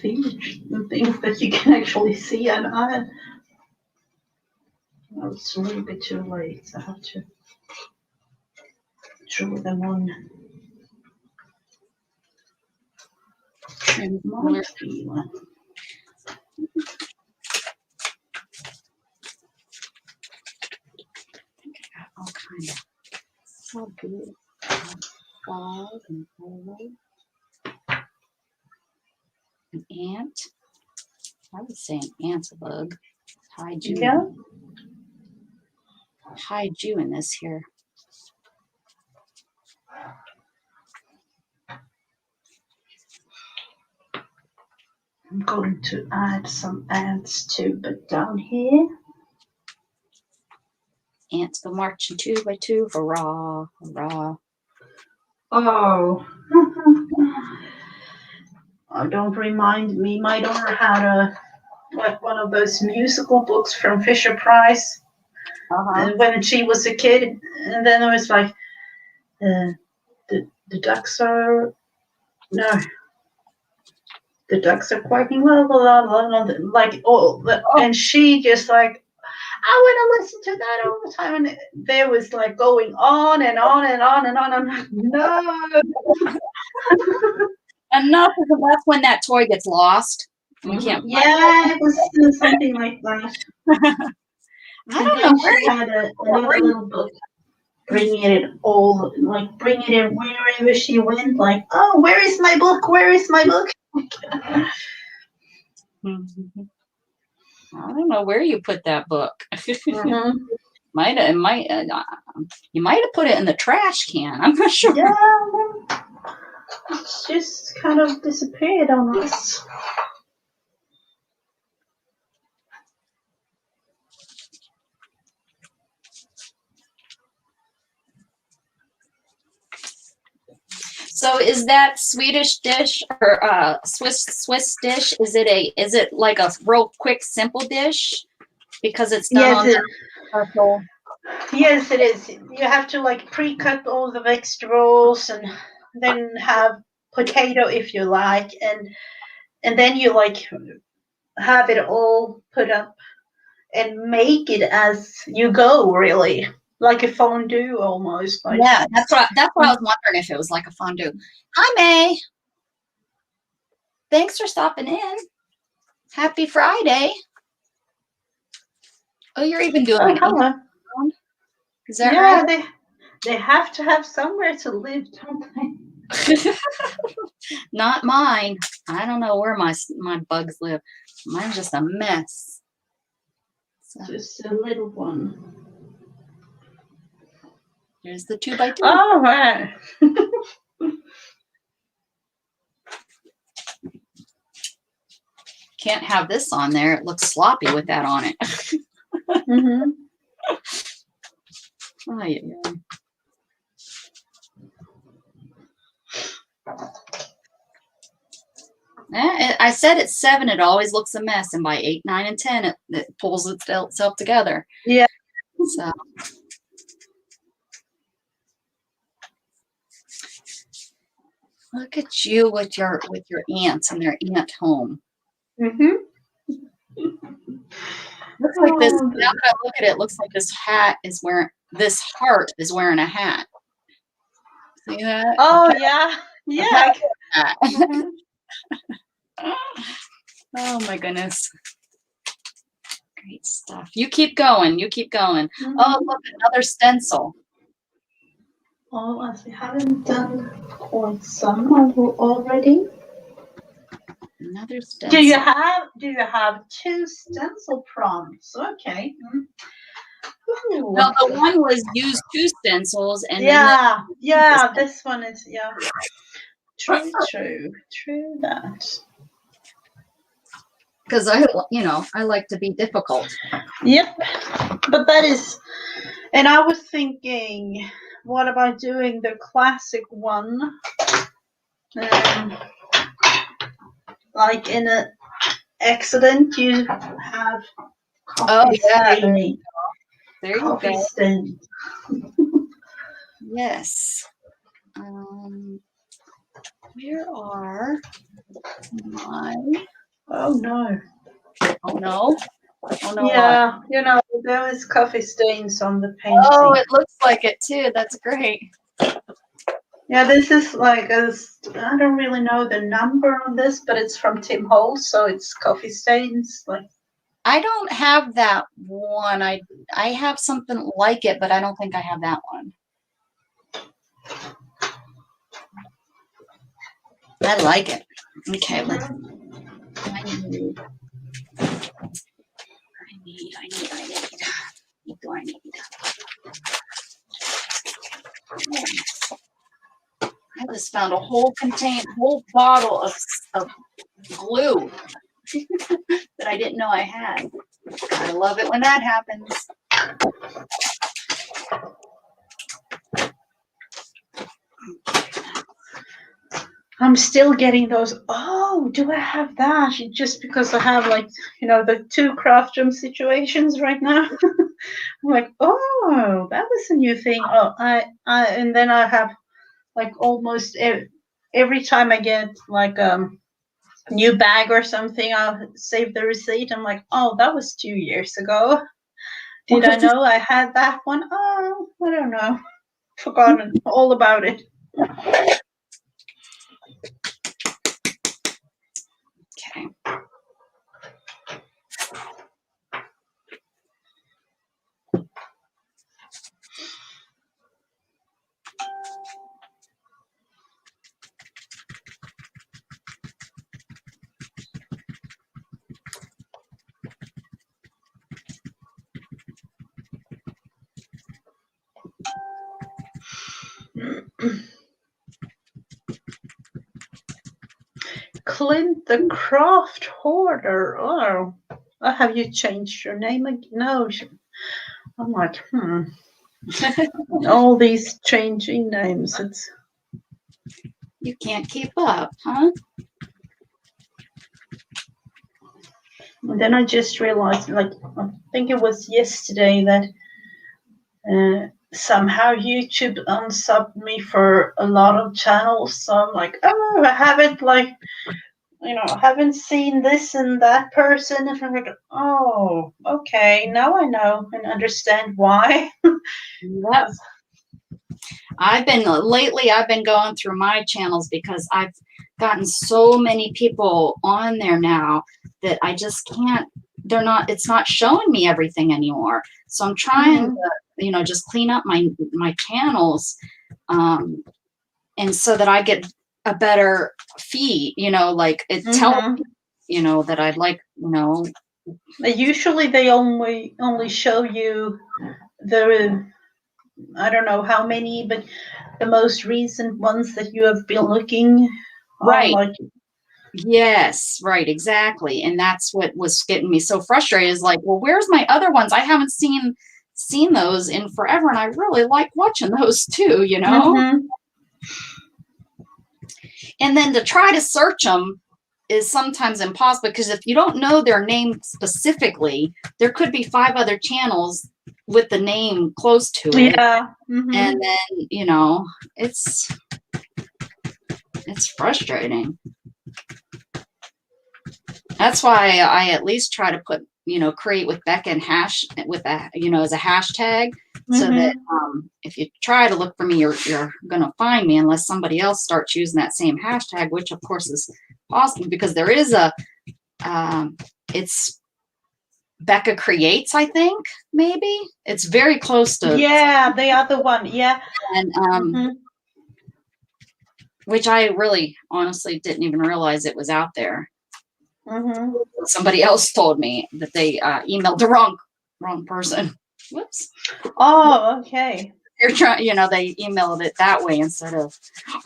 feet and things that you can actually see? And it's a little bit too late. So I have to draw them on. And my feeling. All kind of so good. Frog and bird. An ant. I would say an ant's a bug. Hide you. Yeah. Hide you in this here. I'm going to add some ants too, but down here. Ants go marching 2 by 2. Hurrah, hurrah. Oh. Oh, don't remind me. My daughter had like one of those musical books from Fisher Price when she was a kid, and then it was like the ducks are the ducks are quacking, blah, blah, blah, blah, like and she just like, I want to listen to that all the time, and there was like going on and on and on and on. I'm like, no. Enough of it. That's when that toy gets lost. We can't. Yeah, it was something like that. I don't know where she had another little book, bringing it all, like bringing it wherever she went. Like, oh, where is my book? Where is my book? I don't know where you put that book. Mm-hmm. You might have put it in the trash can. I'm not sure. Yeah, it's just kind of disappeared on us. So is that Swedish dish or Swiss dish? Is it like a real quick simple dish because it's done on Yes, it is. You have to like pre-cut all the vegetables and then have potato if you like, and then you like have it all put up and make it as you go, really. Like a fondue almost. Like. Yeah, that's what I was wondering, if it was like a fondue. Hi, May. Thanks for stopping in. Happy Friday. Oh, you're even doing it. Hello. Is that right? Yeah, they have to have somewhere to live, don't they? Not mine. I don't know where my bugs live. Mine's just a mess. So Just a little one. there's the 2 by 2. Oh, wow. Can't have this on there. It looks sloppy with that on it. Mm-hmm. Oh, yeah. I said it's 7. It always looks a mess, and by 8, 9, and 10, it pulls itself together. Yeah. So. Look at you with your ants and their ant home. Mm-hmm. Looks like this. Now that I look at it, looks like this heart is wearing a hat. See that? Oh, yeah. Yeah. Mm-hmm. Oh my goodness. Great stuff. You keep going. You keep going. Mm-hmm. Oh, look, another stencil. Oh, as we haven't done quite some already. Another stencil. Do you have 2 stencil prompts? Okay. No, the one was use 2 stencils, and this one is True that. Because I like to be difficult. Yep, but that is, and I was thinking, what about doing the classic one? Like in an accident, you have coffee stain. There you coffee go. Stain. Yes. Where are my? Oh no. Oh no! Oh no! What? Yeah, you know, there was coffee stains on the Oh, painting. it looks like it too. That's great. Yeah, this is like I don't really know the number on this, but it's from Tim Holtz, so it's coffee stains. Like, I don't have that one. I have something like it, but I don't think I have that one. I like it. Okay, let's. I need. What do I need? I just found a whole bottle of glue that I didn't know I had. I love it when that happens. I'm still getting those. Oh, do I have that? Just because I have, like, you know, the 2 craft room situations right now. I'm like, oh, that was a new thing. Oh, and then I have, like, almost every time I get like new bag or something, I'll save the receipt. I'm like, oh, that was 2 years ago. Did I know I had that one? Oh, I don't know. Forgotten all about it. Okay. Clint the Craft Hoarder. Oh, have you changed your name again? No. I'm like, all these changing names. It's. You can't keep up, huh? And then I just realized, like, I think it was yesterday that somehow YouTube unsubbed me for a lot of channels. So I'm like, oh, I haven't, like, you know, haven't seen this and that person. And I'm like, oh, okay, now I know and understand why. Yep. I've been going through my channels because I've gotten so many people on there now that I just can't, it's not showing me everything anymore. So I'm trying to, you know, just clean up my channels, and so that I get a better feed, you know, like it tells me, you know, that I'd like, you know. Usually they only show you the, I don't know how many, but the most recent ones that you have been looking. Right. Like, yes, right, exactly. And that's what was getting me so frustrated, is like, well, where's my other ones? I haven't seen those in forever, and I really like watching those too, you know. And then to try to search them is sometimes impossible, because if you don't know their name specifically, there could be 5 other channels with the name close to it. Yeah. And then, you know, it's frustrating. That's why I at least try to put, you know, create with Becca and hash with a, you know, as a hashtag, so that if you try to look for me, you're going to find me, unless somebody else starts using that same hashtag, which of course is possible, because there is a, it's Becca Creates, I think, maybe. It's very close to. Yeah, the other one. Yeah. And which I really honestly didn't even realize it was out there. Somebody else told me that they emailed the wrong person. Whoops. Oh, okay. You're trying, you know, they emailed it that way instead of,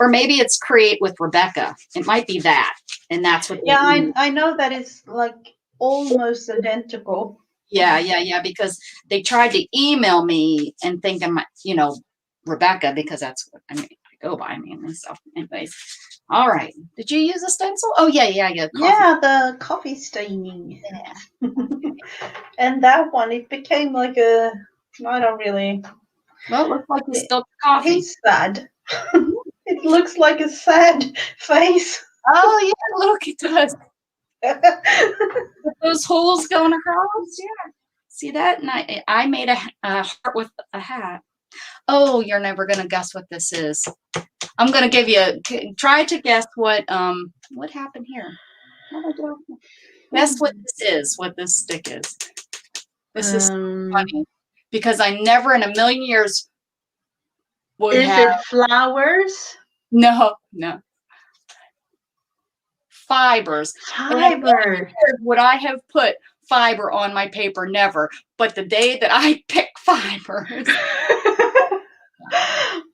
or maybe it's Create with Rebecca. It might be that, and that's what. Yeah, I know that it's like almost identical. Yeah, because they tried to email me and think I'm, you know, Rebecca, because that's what I mean, I go by mainly. So, anyways, all right. Did you use a stencil? Oh yeah. Yeah, the coffee staining. Yeah. And that one, it became like I don't really. Well, it looks like you spilled coffee. It's sad. It looks like a sad face. Oh yeah, look, it does. With those holes going across. Yeah. See that? And I made a heart with a hat. Oh, you're never gonna guess what this is. I'm gonna give you try to guess what happened here. Guess what this is, what this stick is. This is funny because I never in a million years would Is have. it flowers? No. Fibers. In a million Fiber. years would I have put fiber on my paper? Never. But the day that I pick fibers.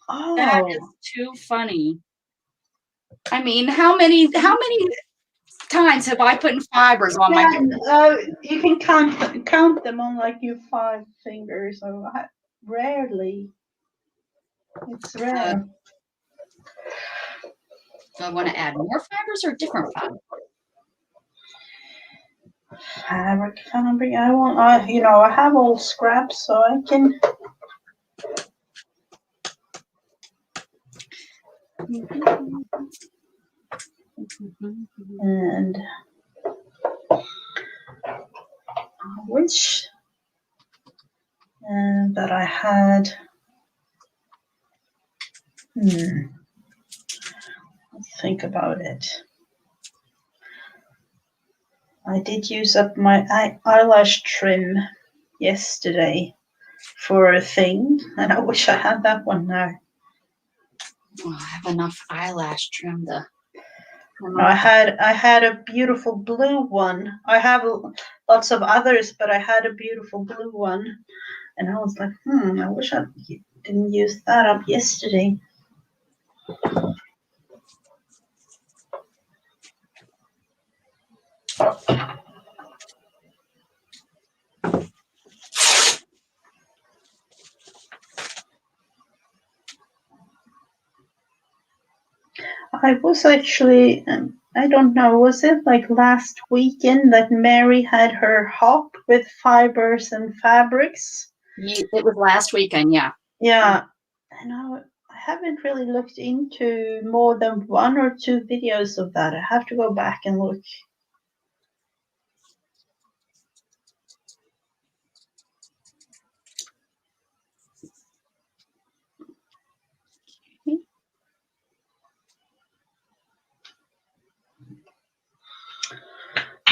Oh. That is too funny. I mean, how many times have I put fibers on my paper? You can count them on like your 5 fingers. So rarely. It's rare. Do I want to add more fibers or different fibers? Fabric. I have all scraps, so I can. And I wish that I had. Let's think about it. I did use up my eyelash trim yesterday for a thing, and I wish I had that one now. Oh, I have enough eyelash trim to. I had a beautiful blue one. I have lots of others, but I had a beautiful blue one, and I was like, I wish I didn't use that up yesterday. I was actually, I don't know, was it like last weekend that Mary had her hop with fibers and fabrics? It was last weekend, yeah. Yeah, and I haven't really looked into more than 1 or 2 videos of that. I have to go back and look.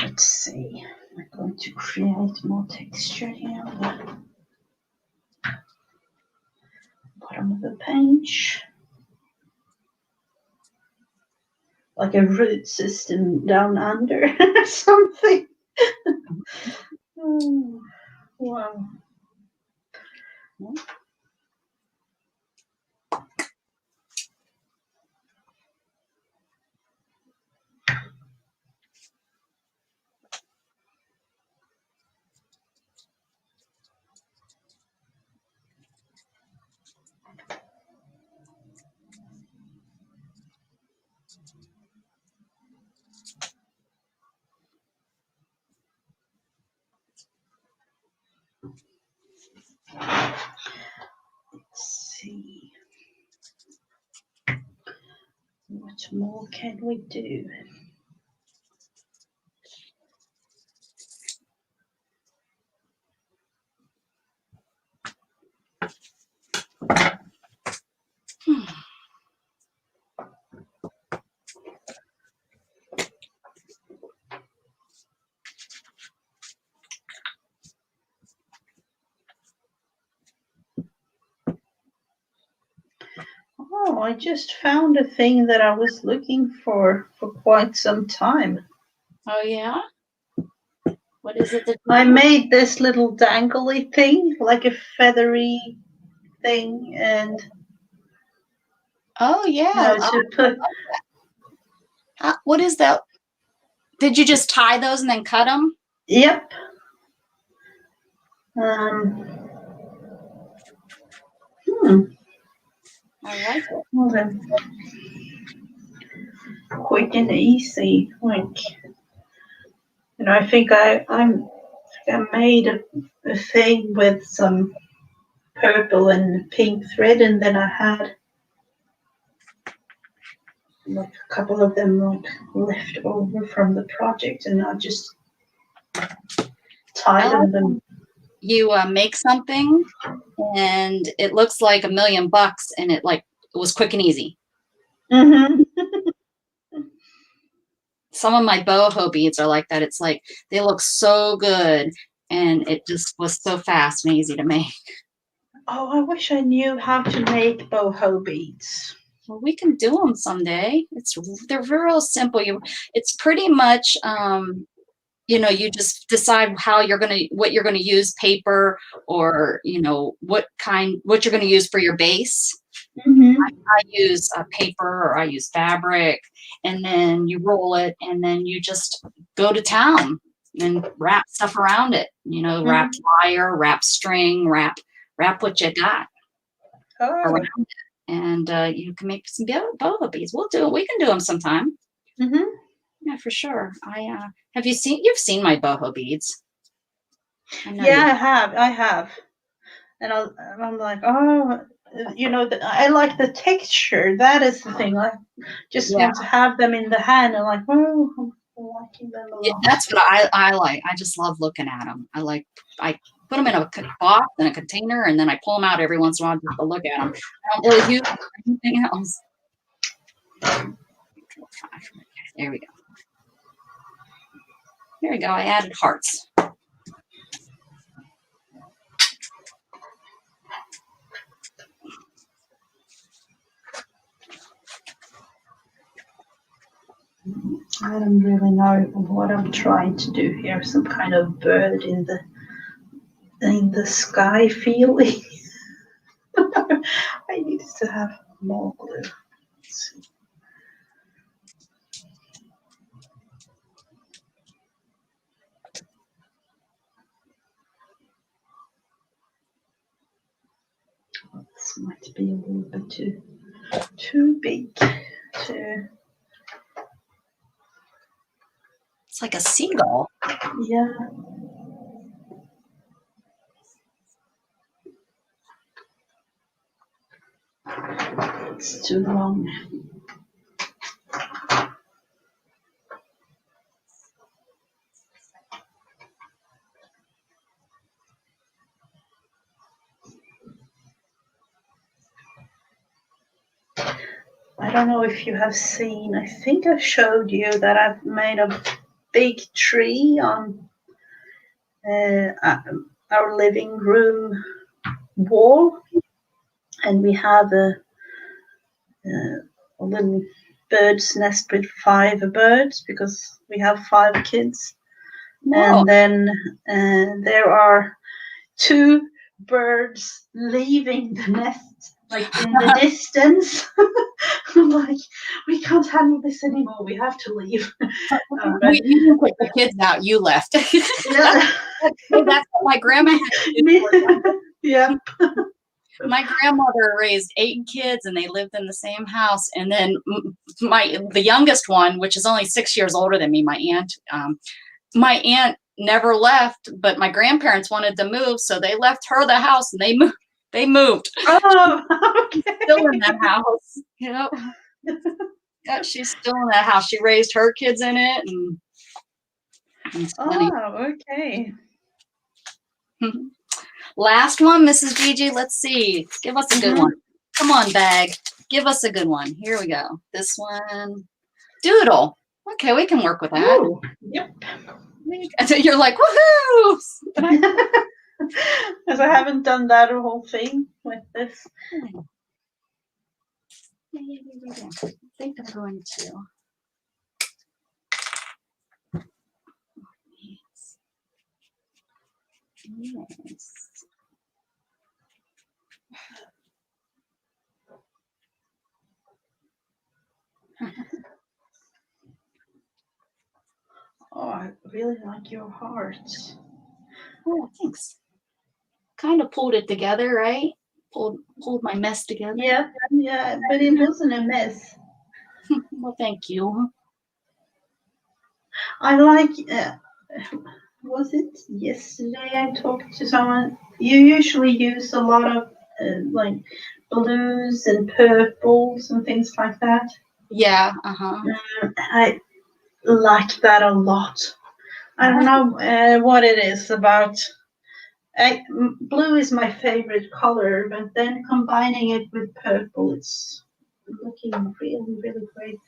Let's see. We're going to create more texture here on the bottom of the page. Like a root system down under or something. Oh, wow. Let's see. What more can we do? Oh, I just found a thing that I was looking for quite some time. Oh, yeah? What is it? I made this little dangly thing, like a feathery thing, and oh, yeah. to put. What is that? Did you just tie those and then cut them? Yep. I like it. Well then, quick and easy. Like, I think I made a thing with some purple and pink thread, and then I had like a couple of them like left over from the project, and I just tied them. You make something and it looks like $1 million and it was quick and easy. Mm-hmm. Some of my boho beads are like that. It's like they look so good and it just was so fast and easy to make. Oh, I wish I knew how to make boho beads. Well, we can do them someday. They're real simple. It's pretty much you just decide what you're gonna use, paper or what you're gonna use for your base. Mm-hmm. I use paper or I use fabric, and then you roll it, and then you just go to town and wrap stuff around it. Wrap wire, wrap string, wrap what you got around it, and you can make some boho beads. We'll do it. We can do them sometime. Mm-hmm. Yeah, for sure. You've seen my boho beads. Yeah, I have. And I'm like, oh, I like the texture. That is the thing. I just want to have them in the hand and like, oh, I'm liking them a lot. Yeah, that's what I like. I just love looking at them. I put them in a box and a container, and then I pull them out every once in a while just to look at them. I don't really use anything else. There we go. There we go. I added hearts. I don't really know what I'm trying to do here. Some kind of bird in the sky feeling. I need to have more glue. Let's see. This might be a little bit too big to. It's like a seagull. Yeah. It's too long. I don't know if you have seen, I think I showed you that I've made a big tree on our living room wall, and we have a little bird's nest with 5 birds because we have 5 kids. Whoa. And then there are 2 birds leaving the nest, like in the distance. I'm like, we can't handle this anymore. We have to leave. You didn't put the kids out. You left. Yeah. That's what my grandma had to do. Yeah. My grandmother raised 8 kids, and they lived in the same house. And then the youngest one, which is only 6 years older than me, my aunt never left, but my grandparents wanted to move, so they left her the house, and they moved. Oh, okay. Still in that house. Yep. Yeah, she's still in that house. She raised her kids in it, and it's funny. Oh, okay. Last one, Mrs. Gigi. Let's see. Give us a good one. Come on, bag. Give us a good one. Here we go. This one. Doodle. Okay, we can work with that. Ooh, yep. So you're like, woohoo! Because I haven't done that whole thing with this. I think I'm going to. Yes. Oh, I really like your hearts. Oh, thanks. Kind of pulled it together, right? Pulled my mess together. Yeah, but it wasn't a mess. Well, thank you. I like, was it yesterday I talked to someone? You usually use a lot of like blues and purples and things like that. Yeah. Uh-huh. I like that a lot. I don't know what it is about. Blue is my favorite color, but then combining it with purple, it's looking really, really great.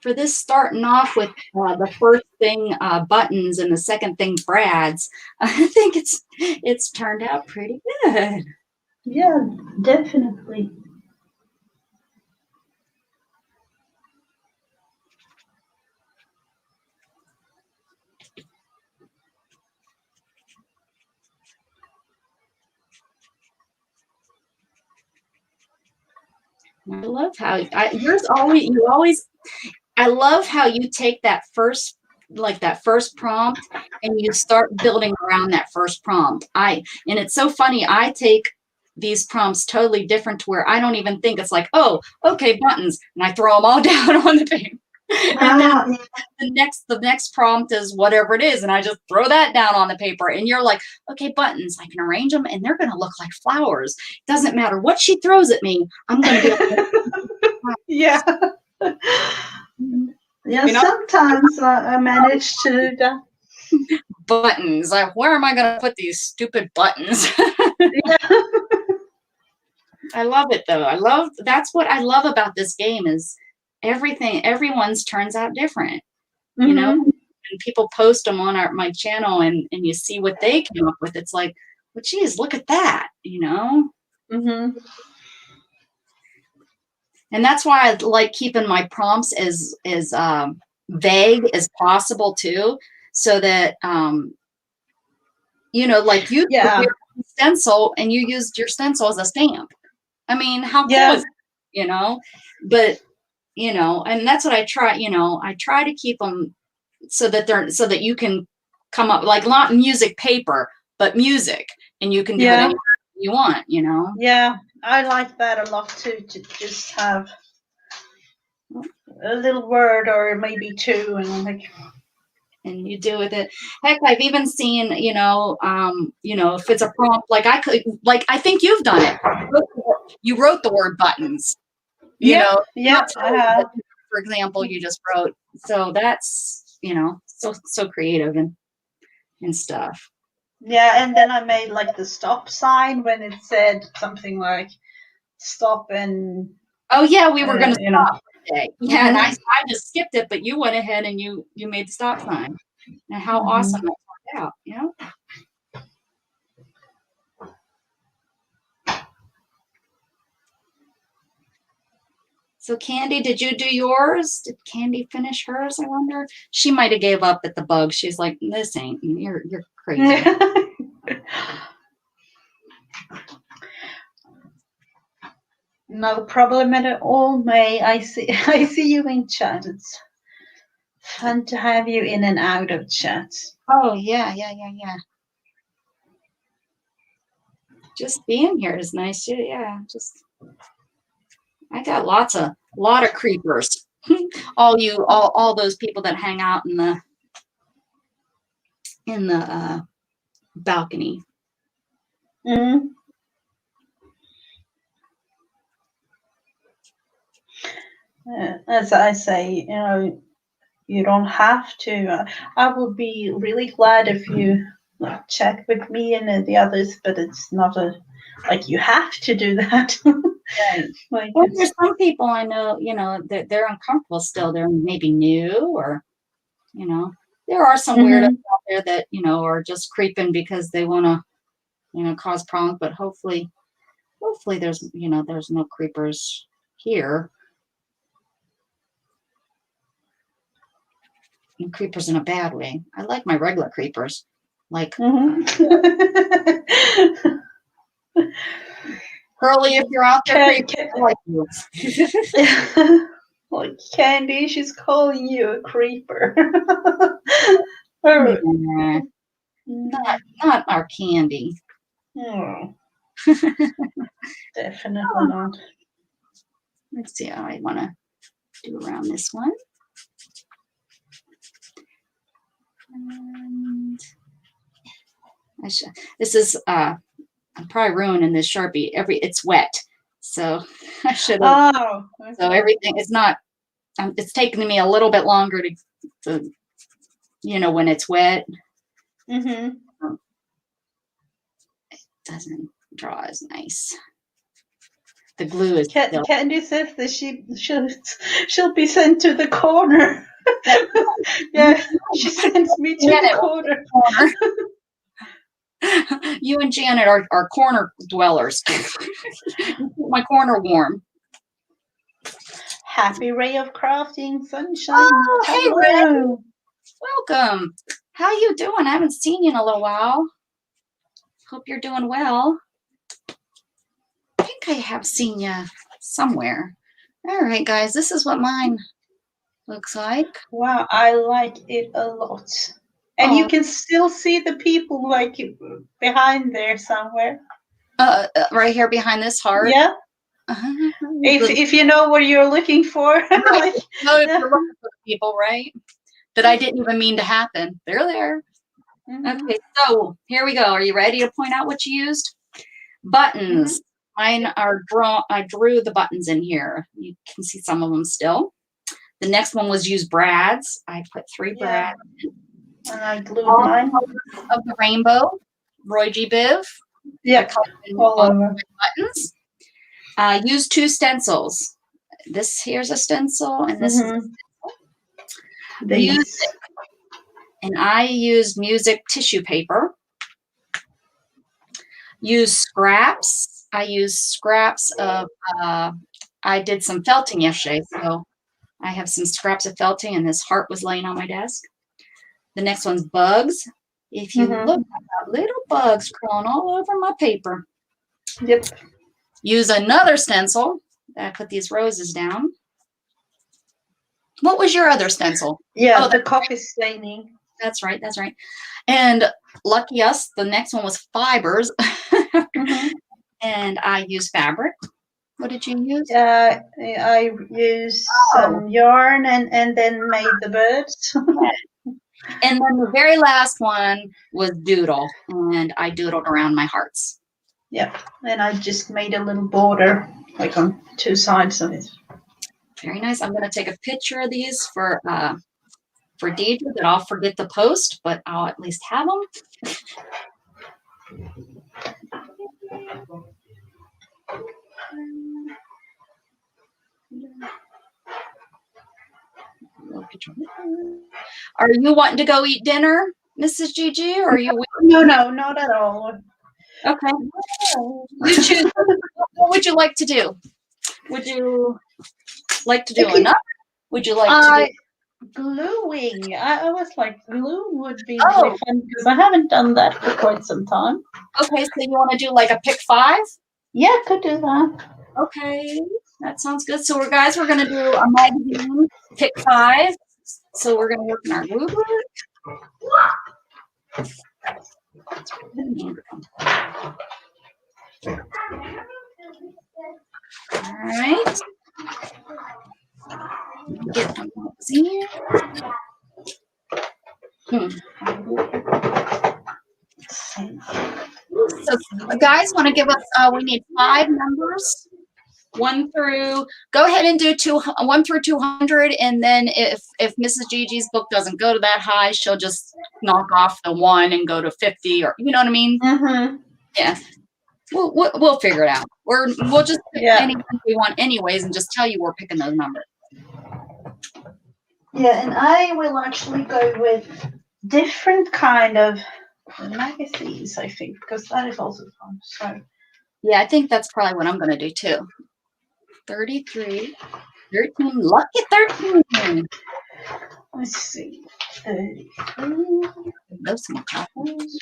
For this starting off with the first thing buttons and the second thing brads, I think it's turned out pretty good. Yeah, definitely. I love how I love how you take that first prompt and you start building around that first prompt. And it's so funny, I take these prompts totally different to where I don't even think it's like, oh, okay, buttons, and I throw them all down on the paper. And then the next prompt is whatever it is, and I just throw that down on the paper, and you're like, okay, buttons, I can arrange them and they're gonna look like flowers. Doesn't matter what she throws at me, I'm gonna be able Yeah. Yeah, sometimes I manage to do that. buttons. Like, where am I gonna put these stupid buttons? Yeah. I love it though. That's what I love about this game is everyone's turns out different. You know, and people post them on my channel and you see what they came up with. It's like, well, geez, look at that, you know? And that's why I like keeping my prompts as vague as possible too, so that, you know, like you stencil and you used your stencil as a stamp. I mean, how cool is it, you know? But, you know, and that's what I try, you know, I try to keep them so that you can come up, like not music paper, but music, and you can do it anytime you want, you know? Yeah, I like that a lot too, to just have a little word or maybe two, and you do with it. Heck, I've even seen, you know, if it's a prompt, I think you've done it. You wrote the word buttons, you know. Yeah, I have. For example, you just wrote, so that's, you know, so creative and stuff. Yeah, and then I made like the stop sign when it said something like stop and. Oh yeah, we were going to stop today. Yeah, and I just skipped it, but you went ahead and you made the stop sign. And how awesome that turned out, you know? So Candy, did you do yours? Did Candy finish hers? I wonder. She might have gave up at the bug. She's like, this ain't, you're crazy. No problem at all, May. I see you in chat. It's fun to have you in and out of chat. Oh yeah. Just being here is nice too. Yeah, I got a lot of creepers. all those people that hang out in the balcony. As I say, you know, you don't have to. I would be really glad if you chat with me and the others, but it's not like you have to do that. Right. Well, there's some people I know, you know, they're uncomfortable still. They're maybe new, or, you know, there are some weirdos out there that, you know, are just creeping because they want to, you know, cause problems. But hopefully there's, you know, there's no creepers here. And creepers in a bad way. I like my regular creepers. Like, Curly, if you're out there, I like you. Like Candy, she's calling you a creeper. Not our Candy. Definitely not. Let's see how I want to do around this one. And this is I'm probably ruining this Sharpie. It's wet, so I should have. Oh, okay. So everything is not. It's taking me a little bit longer to when it's wet. Mm-hmm. It doesn't draw as nice. The glue is still. Candy says that she'll be sent to the corner. Yeah, she sends me to the corner. You and Janet are corner dwellers. Keep my corner warm. Happy ray of crafting, sunshine. Oh, hey, hello. Welcome. How you doing? I haven't seen you in a little while. Hope you're doing well. I think I have seen you somewhere. All right, guys, this is what mine looks like. Wow, I like it a lot. And you can still see the people like behind there somewhere. Right here behind this heart. Yeah. If you know what you're looking for. Right. No, if you're looking for people, right? That I didn't even mean to happen. They're there. Mm-hmm. Okay, so here we go. Are you ready to point out what you used? Buttons. Mine are I drew the buttons in here. You can see some of them still. The next one was use brads. I put 3 brads. And I glued mine. Of the rainbow. Roy G. Biv. Yeah. All over. Buttons. Use 2 stencils. This here's a stencil, and this is a stencil. Music. And I used music tissue paper. Use scraps. I used scraps of, I did some felting yesterday, so I have some scraps of felting, and this heart was laying on my desk. The next one's bugs. If you look, I've got little bugs crawling all over my paper. Yep. Use another stencil. I put these roses down. What was your other stencil? Yeah, the coffee staining. That's right. That's right. And lucky us, the next one was fibers. And I used fabric. What did you use? I used some yarn and then made the birds. And then the very last one was doodle. And I doodled around my hearts. Yep. And I just made a little border like on 2 sides of it. Very nice. I'm going to take a picture of these for Deidre that I'll forget to post, but I'll at least have them. Are you wanting to go eat dinner, Mrs. Gigi, or are you? No, not at all. Okay. You choose. What would you like to do? Would you like to do another? Would you like to do gluing? I was like, glue would be really fun because I haven't done that for quite some time. Okay, so you want to do like a pick 5? Yeah, could do that. Okay, that sounds good. So we're going to do a magazine pick 5. So we're going to work in our rubric. All right. Get the magazine. So guys want to give us, we need 5 numbers. 1 through, go ahead and do 1 through 200, and then if Mrs. Gigi's book doesn't go to that high, she'll just knock off the 1 and go to 50, or you know what I mean? Yeah, we'll figure it out. We'll just pick anything we want anyways, and just tell you we're picking those numbers. Yeah, and I will actually go with different kind of magazines, I think, because that is also fun. So yeah, I think that's probably what I'm going to do too. 33, 13, lucky 13. Let's see. 33. Those some copies.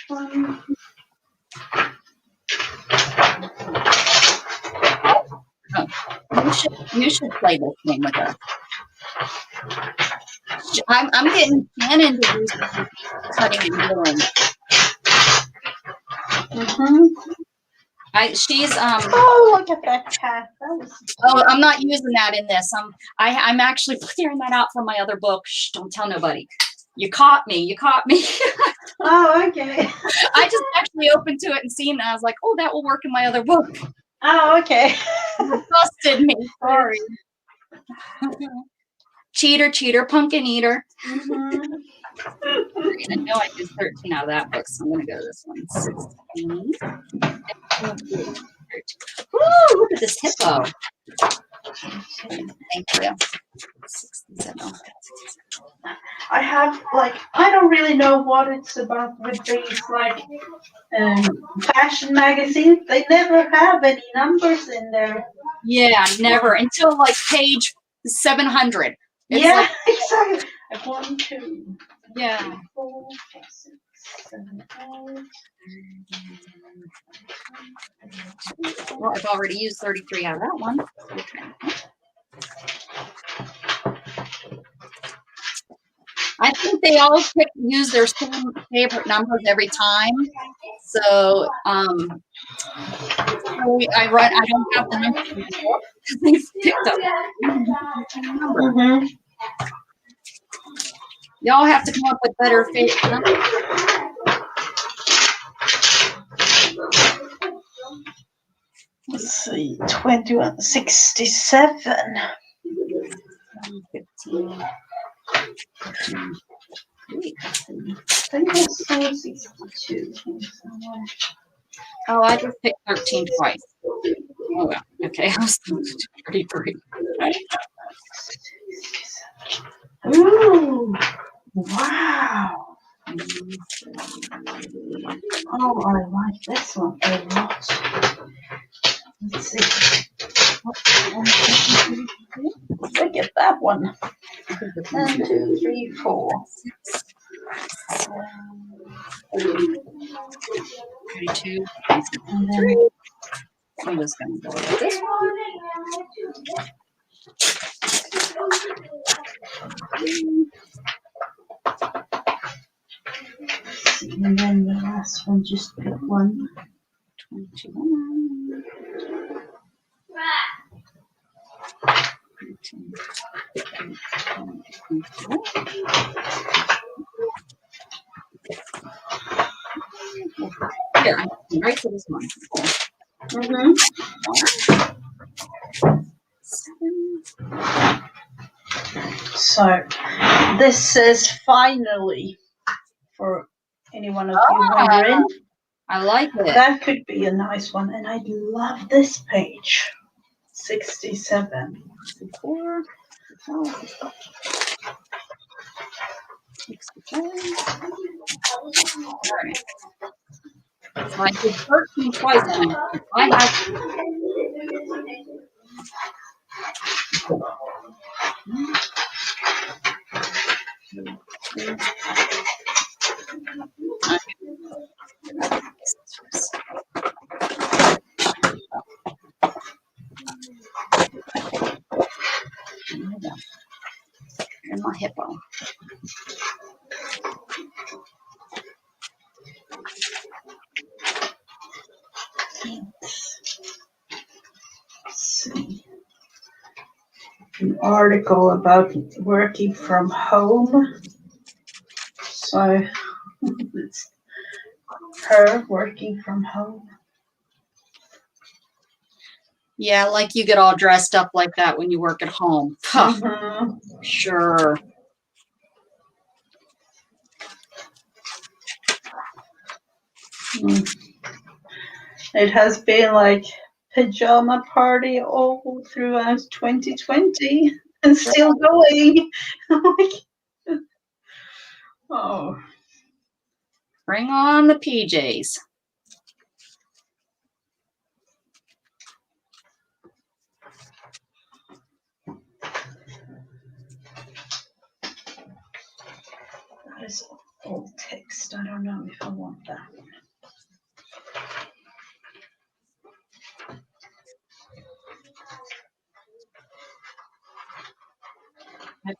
You should play this game with us. I'm getting Shannon to do some cutting and gluing. She's oh, look at that cat. Oh, I'm not using that in this. I'm actually clearing that out from my other book. Shh, don't tell nobody. You caught me. You caught me. Oh, okay. I just actually opened to it and seen it. And I was like, oh, that will work in my other book. Oh, okay. You busted me. Sorry. Cheater, cheater, pumpkin eater. Mhm. I know I did 13 out of that book, so I'm going to go to this one. 16. Woo, look at this hippo. Thank you. 67. I have I don't really know what it's about with these fashion magazines. They never have any numbers in there. Yeah, never until like page 700. It's Yeah, like, exactly. 1, 2, yeah. 3, 4, 5, 6, 7, 8. Well, I've already used 33 out of that one. I think they all use their same favorite numbers every time. So, I don't have the number anymore because they've picked up number. Mm-hmm. Y'all have to come up with better favorite numbers. Let's see, 21, 67. 15. I think I saw 62. Oh, I just picked 13 twice. Oh, well. Okay, I was 33. Ooh, wow. Oh, I like this one a lot. Let's see. Look at that one. 1, 2, 3, 4. 32. And then I'm just going to go with this one. And then the last one, just pick one. 21. Here, I'm right to this one. Mm-hmm. 7. So this says finally for anyone of you wondering. I like it. That could be a nice one, and I love this page. 67. 64. 65. All right. So I did 13 twice. I have and my hippo. See. An article about working from home. So it's her working from home. Yeah, like you get all dressed up like that when you work at home. Huh, Mm-hmm. sure. It has been like pajama party all throughout 2020 and still going. Oh. Bring on the PJs. That is old text. I don't know if I want that one.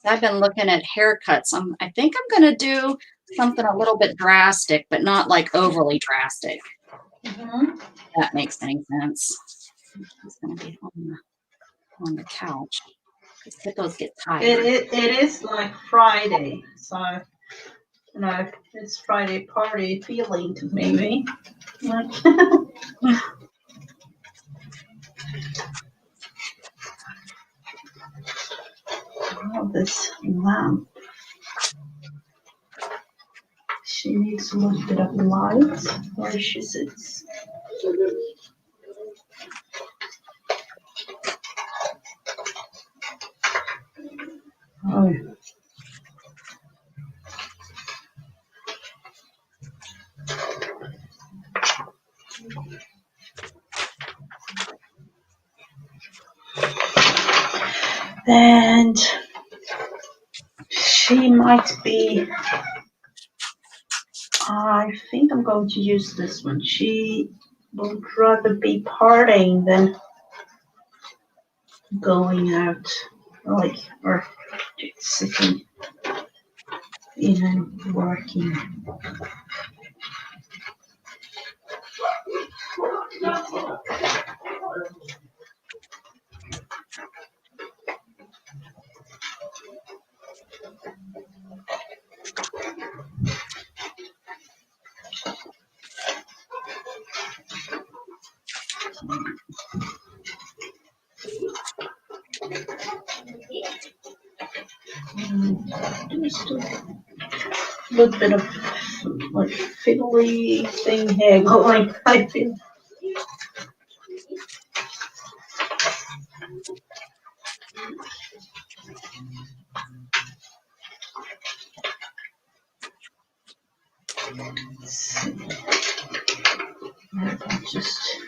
I've been looking at haircuts. I think I'm going to do something a little bit drastic, but not like overly drastic. Mm-hmm. If that makes any sense. He's going to be on the couch. Because hippos get tired. It is like Friday, so it's Friday party feeling to maybe. Like, oh, this lamp. She needs a little bit of light where she sits. Oh. And she might be, I think I'm going to use this one. She would rather be partying than going out, like, or sitting in and working. Just a little bit of like fiddly thing here going, I feel. Just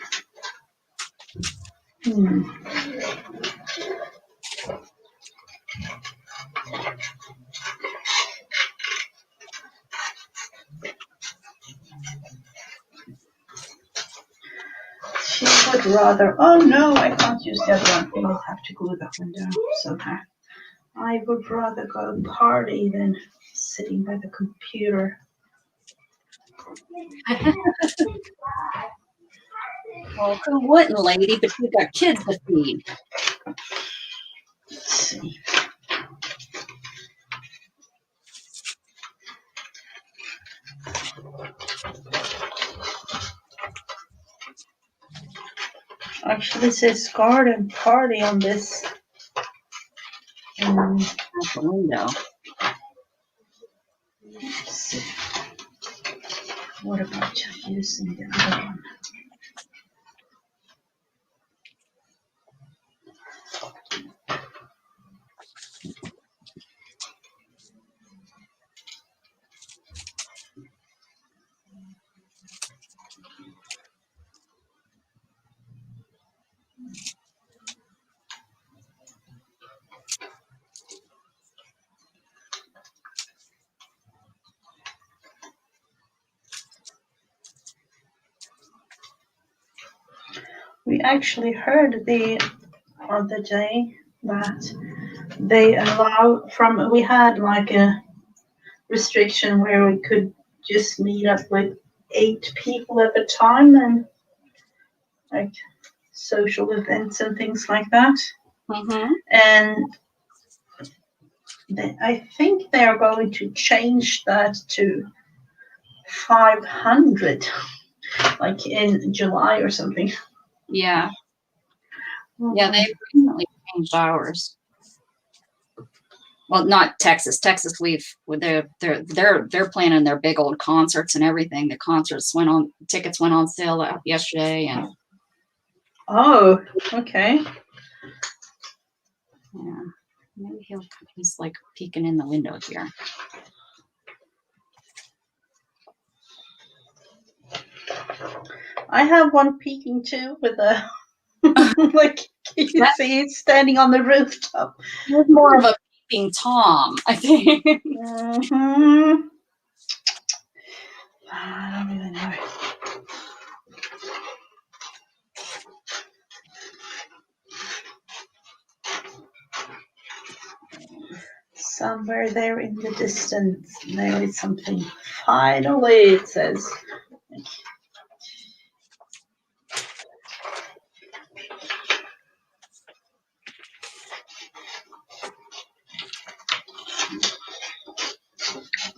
she would rather, oh no, I can't use the other one. We will have to glue that one down somehow. I would rather go party than sitting by the computer. Well, who wouldn't, lady? But you got kids to feed. Let's see. Actually, it says garden party on this. Out the window. Let's see. What about using the other one? We actually heard the other day that they allow we had like a restriction where we could just meet up with 8 people at a time and like social events and things like that. Mm-hmm. And I think they are going to change that to 500, like in July or something. Yeah. Yeah, they've recently changed ours. Well, not Texas. Texas, they're planning their big old concerts and everything. The tickets went on sale yesterday, and Oh, okay. yeah, maybe he's like peeking in the window here. I have one peeking too with a like you see it's standing on the rooftop. He's more of a peeping Tom, I think. Mm-hmm. I don't really know. Somewhere there in the distance, there is something. Finally, it says.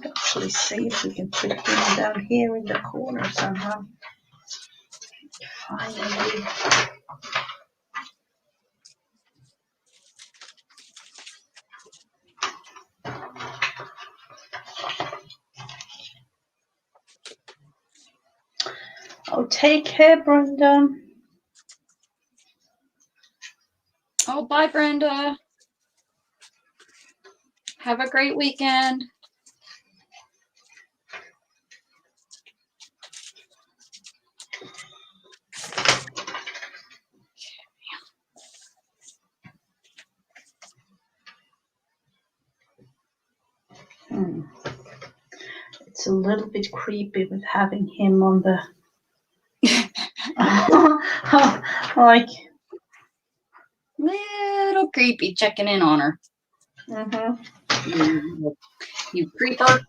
Actually, actually see if we can put him down here in the corner somehow. Finally. Oh, take care, Brenda. Oh, bye, Brenda. Have a great weekend. It's a little bit creepy with having him on the like. Little creepy checking in on her. You creeper.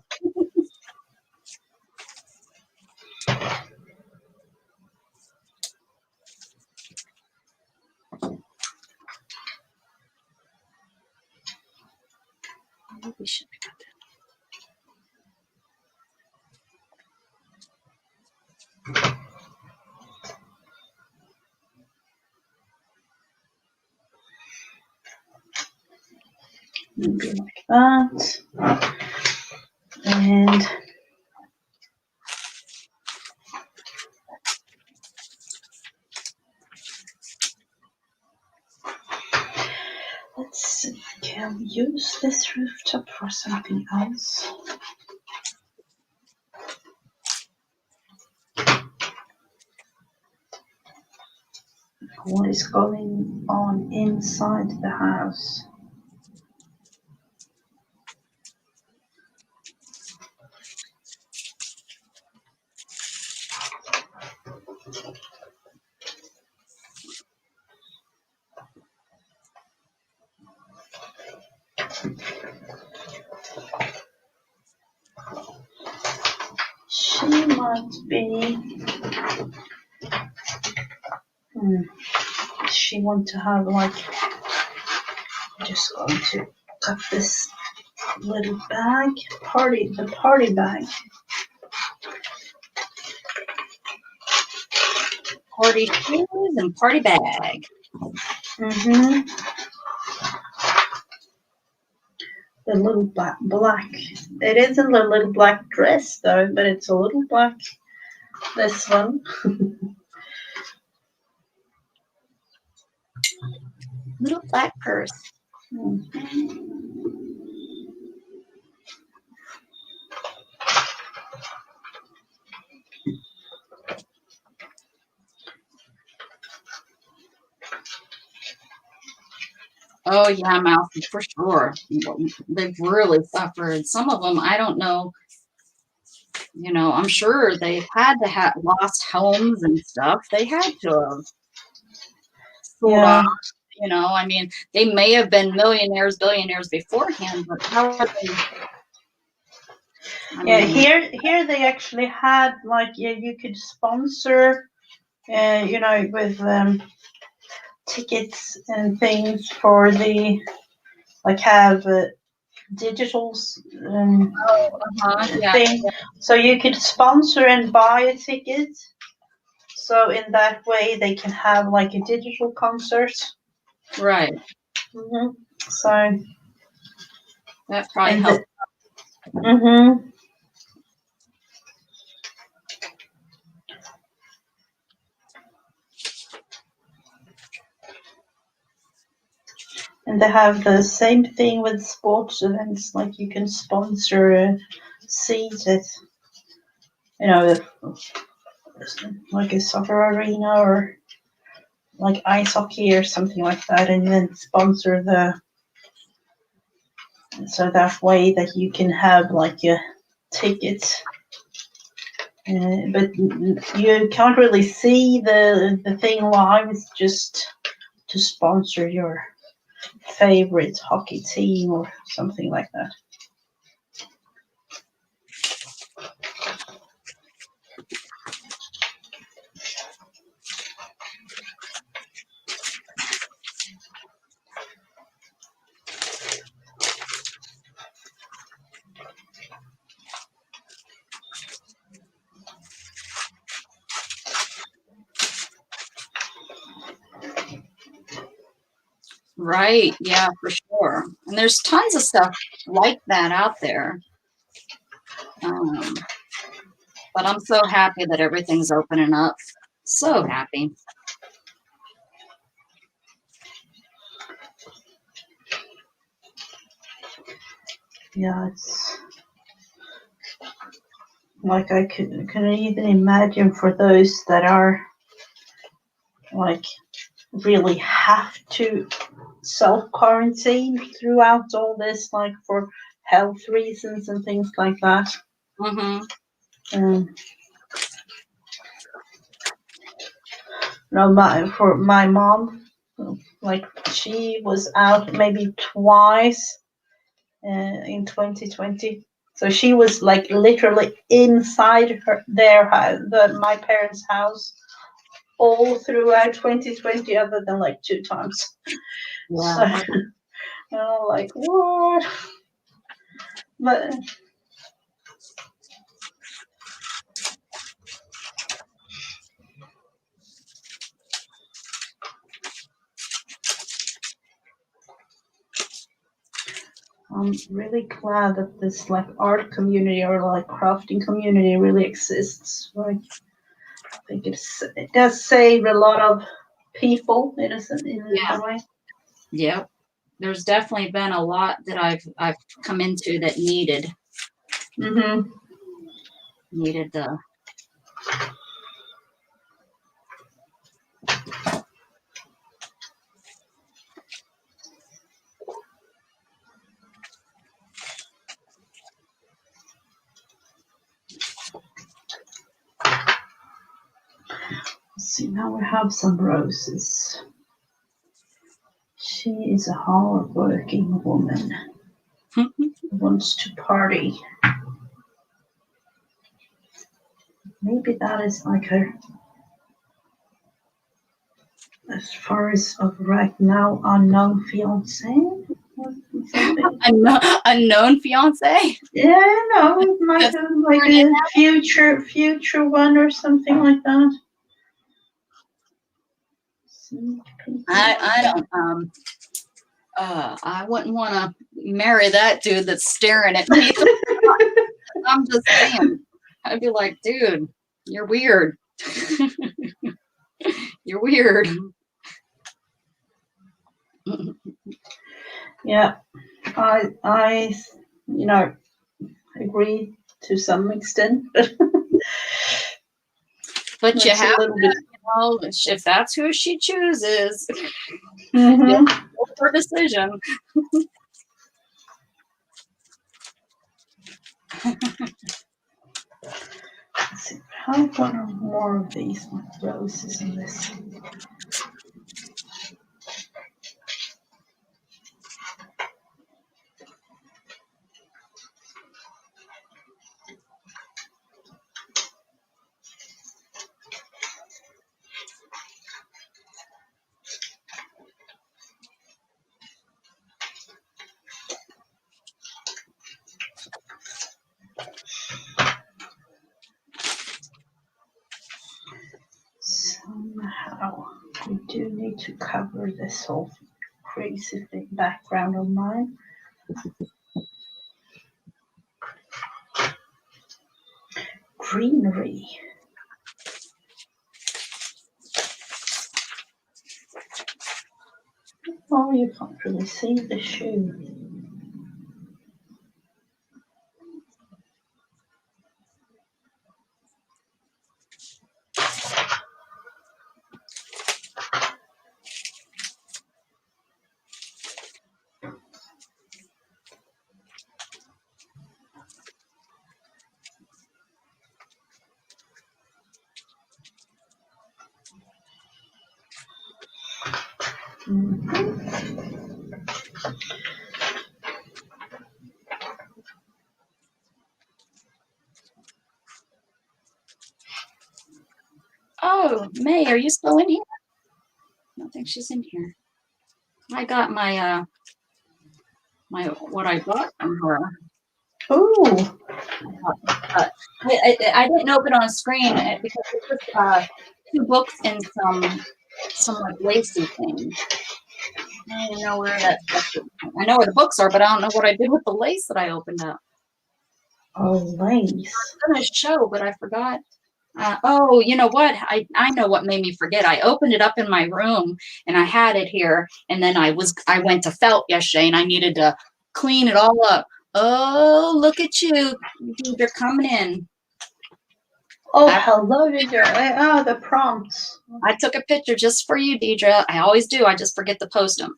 We should have got that. Maybe like that. And let's see, can we use this rooftop for something else? What is going on inside the house? She might be. She want to have like. I'm just going to cut this little bag, the party bag. Party shoes and party bag. The little black. It isn't a little black dress though, but it's a little black. This one. Little black purse. Oh yeah, Mousy, for sure. They've really suffered. Some of them, I don't know. You know, I'm sure they've had to have lost homes and stuff. They had to have sold off. You know, I mean, they may have been millionaires, billionaires beforehand, but how are they? Here they actually had like you could sponsor, you know, with tickets and things for the like have digitals thing, so you could sponsor and buy a ticket. So in that way they can have like a digital concert. Right. So that probably helped. And they have the same thing with sports events, like you can sponsor a seat at, you know, like a soccer arena or like ice hockey or something like that, and then sponsor so that way that you can have like a ticket. But you can't really see the thing live. It's just to sponsor your favorite hockey team or something like that. Right. Yeah, for sure. And there's tons of stuff like that out there. But I'm so happy that everything's opening up. So happy. Yeah, it's like I can even imagine for those that are like really have to self-quarantine throughout all this, like for health reasons and things like that. Mm-hmm. No, for my mom, like she was out maybe twice in 2020. So she was like literally inside their house, my parents' house, all throughout 2020, other than like 2 times. Yeah. So, like what? But I'm really glad that this like art community or like crafting community really exists. Like, I think it does save a lot of people in a way. Yep. There's definitely been a lot that I've come into that needed Mm-hmm. the. See, now we have some roses. She is a hard-working woman who wants to party. Maybe that is like her, as far as of right now, unknown fiance. Unknown fiance. Yeah, no, it might have like a future one or something like that. I don't I wouldn't want to marry that dude that's staring at me. I'm just saying. I'd be like, dude, you're weird. You're weird. Yeah, I agree to some extent, but you it's have a little bit. if that's who she chooses, Mm-hmm. her decision. Let's see, how about more of these roses in this? Somehow we do need to cover this whole crazy thing background of mine. Greenery. Oh, you can't really see the shoe. Oh, May, are you still in here? I don't think she's in here. I got my what I bought from her. Oh, I didn't open on screen because it's just 2 books and some like lacy things. I don't know where that stuff is. I know where the books are, but I don't know what I did with the lace that I opened up. Oh, lace. I was going to show, but I forgot. Oh, you know what? I know what made me forget. I opened it up in my room and I had it here, and then I went to felt yesterday and I needed to clean it all up. Oh, look at you. They're coming in. Oh, hello, Deidre. Oh, the prompts. I took a picture just for you, Deidre. I always do. I just forget to post them.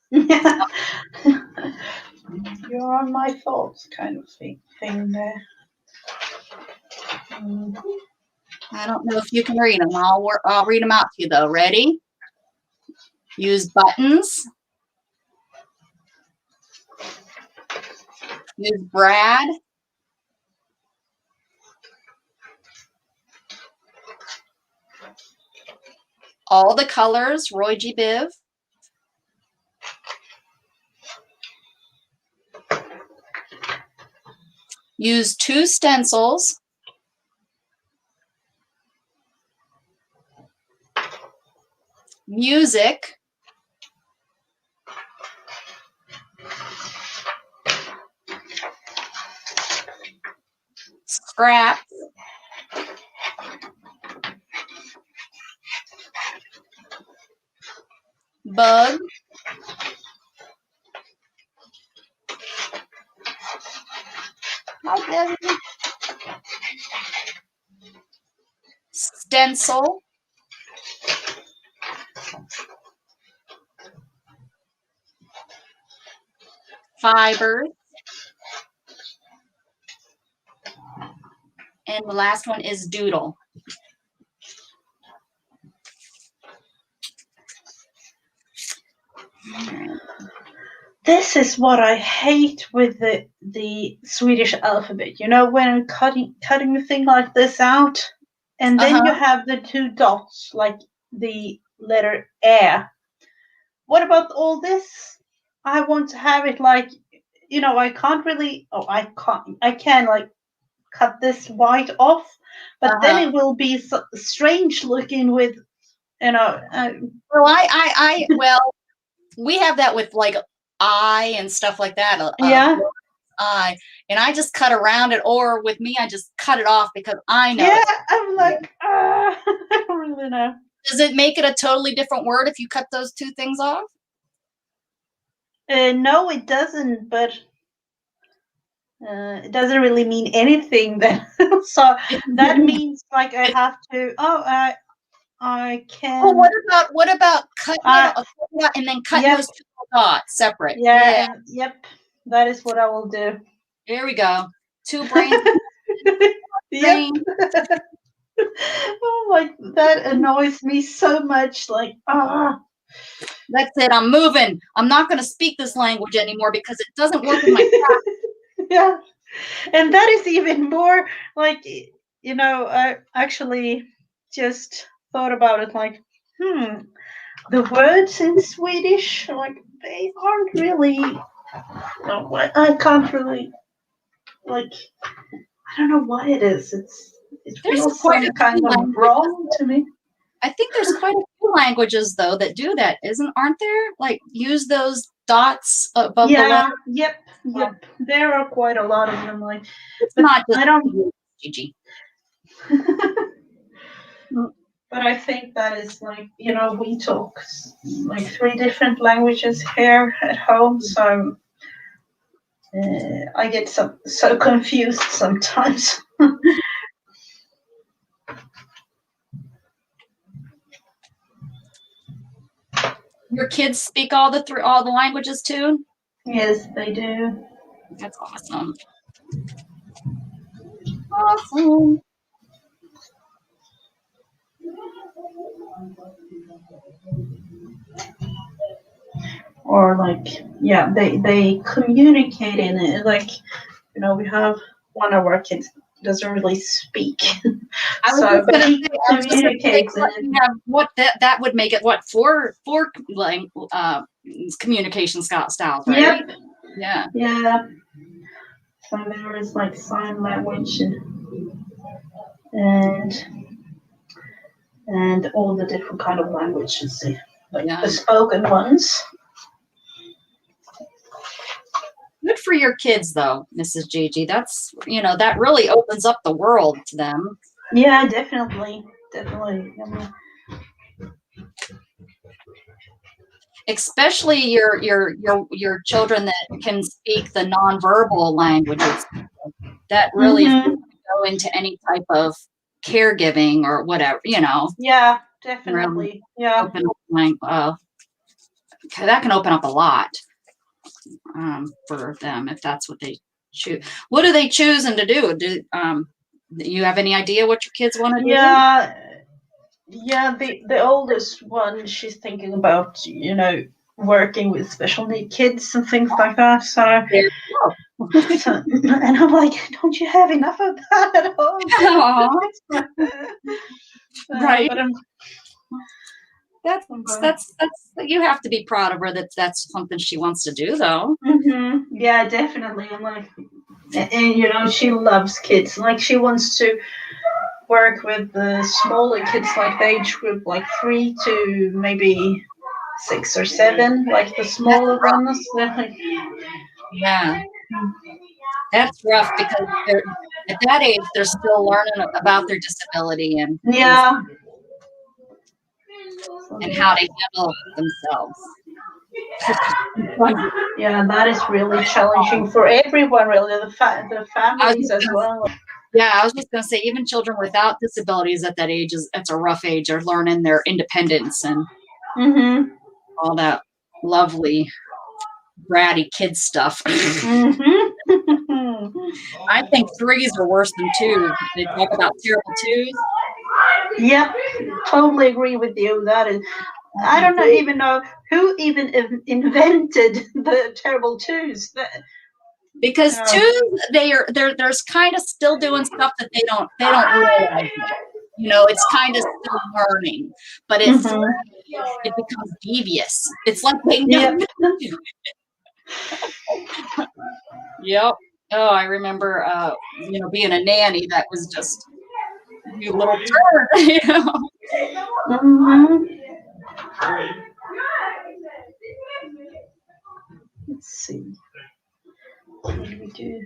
Yeah. You're on my thoughts kind of thing there. I don't know if you can read them. I'll read them out to you, though. Ready? Use buttons. Use Brad. All the colors, Roy G. Biv. Use 2 stencils. Music. Scraps. Bug. Hi, Debbie. Stencil. Fibers. And the last one is doodle. This is what I hate with the Swedish alphabet. You know, when I'm cutting the thing like this out, and then you have the 2 dots, like the letter ä. What about all this? I want to have it like, you know, I can't really. Oh, I can like cut this white off, but then it will be so strange looking with, you know. Well, well, we have that with like I and stuff like that. Yeah. I, and I just cut around it, or with me, I just cut it off because I know. Yeah, I'm like, I don't really know. Does it make it a totally different word if you cut those 2 things off? No, it doesn't, but it doesn't really mean anything then. So that means like I have to, I can. Oh, what about cutting it and then cutting those 2 dots separate? Yeah. Yep. That is what I will do. There we go. 2 brains. Yep. Oh, like that annoys me so much. Like, That's it. I'm moving. I'm not going to speak this language anymore because it doesn't work in my class. Yeah. And that is even more like, you know, I actually just thought about it like, the words in Swedish, like, they aren't really, I can't really, like, I don't know what it is. It feels some kind of wrong to me. I think there's quite a few languages though that do that, aren't there? Like use those dots above the letter. Yep. There are quite a lot of them. Like, it's not just Gigi. But I think that is like, you know, we talk like 3 different languages here at home, so I get so confused sometimes. Your kids speak all the languages too? Yes, they do. That's awesome. Awesome. Or like, yeah, they communicate in it. Like, you know, we have one of our kids doesn't really speak. So, but he communicates. What that would make it 4 communication styles, right? Yep. Yeah. So there is like sign language and all the different kind of languages. like Yeah. the spoken ones. Good for your kids, though, Mrs. Gigi. That's, that really opens up the world to them. Yeah, definitely. Especially your children that can speak the nonverbal languages. That really go into any type of caregiving or whatever, Yeah, definitely. Yeah. Open up, that can open up a lot for them if that's what they choose. What are they choosing to do? Do you have any idea what your kids want to do? Yeah, the oldest one, she's thinking about, working with special need kids and things like that. So, and I'm like, don't you have enough of that at home? Right. But that's you have to be proud of her that's something she wants to do, though. Yeah, definitely. I'm like, and she loves kids. Like, she wants to work with the smaller kids, like the age group, like 3 to maybe 6 or 7, like the smaller ones. Yeah, that's rough because at that age they're still learning about their disability and and how to handle themselves. Yeah, that is really challenging for everyone, really, the families as well. Yeah, I was just going to say, even children without disabilities at that age, it's a rough age. They're learning their independence and all that lovely, bratty kid stuff. I think 3s are worse than 2. They talk about terrible 2s. Yep, totally agree with you. That is, I don't even know who even invented the terrible 2s. Because 2s, they're kind of still doing stuff that they don't realize it. It's kind of still learning, but it becomes devious. It's like they know. Yep. Oh, I remember, being a nanny. That was just a little turn, Let's see. What do we do?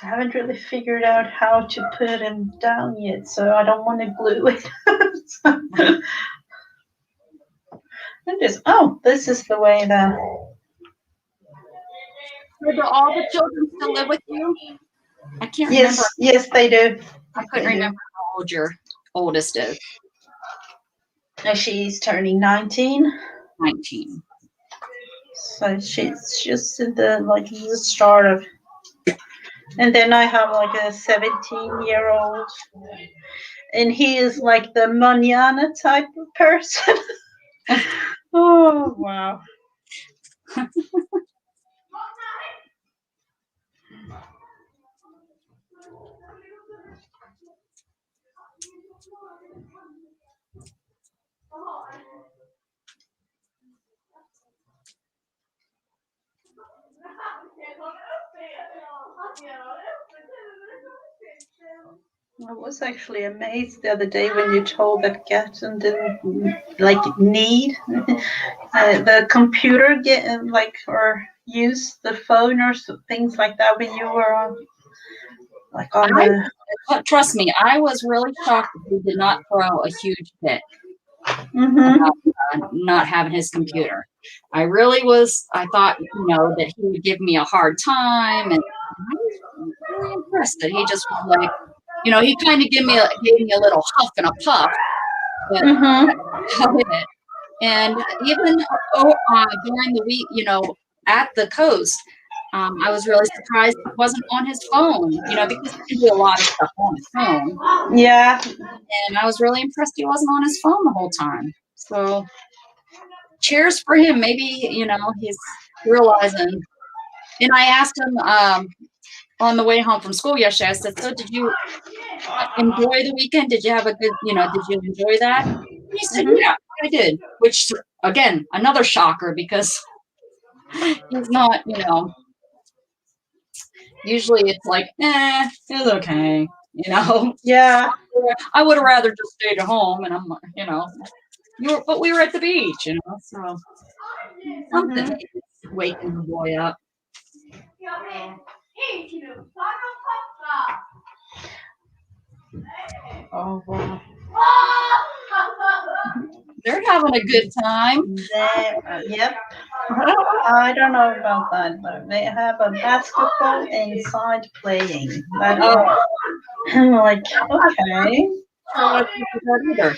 I haven't really figured out how to put him down yet, so I don't want to glue it. This is the way that. Do all the children still live with you? I can't remember. Yes, they do. I couldn't remember how old your oldest is. She's turning 19. 19. So she's just in the start of. And then I have like a 17-year-old. And he is like the mañana type of person. Oh, wow. I was actually amazed the other day when you told that Gatton didn't need the computer or use the phone or things like that when you were on trust me, I was really shocked that he did not throw a huge fit about not having his computer. I really was. I thought, that he would give me a hard time, and I was really impressed that he just was like, he kind of gave me a little huff and a puff, but and even during the week, at the coast, I was really surprised he wasn't on his phone, because he can do a lot of stuff on his phone. Yeah. And I was really impressed he wasn't on his phone the whole time. So cheers for him. Maybe, he's realizing. And I asked him on the way home from school yesterday, I said, so did you enjoy the weekend? Did you have a good, did you enjoy that? And he said, yeah, I did. Which, again, another shocker because he's not, usually it's like, it's okay, Yeah. I would have rather just stayed at home, and I'm, But we were at the beach, so something waking the boy up. Oh, wow. They're having a good time. Yep. I don't know about that, but they have a basketball inside playing. That I'm like, okay. Either.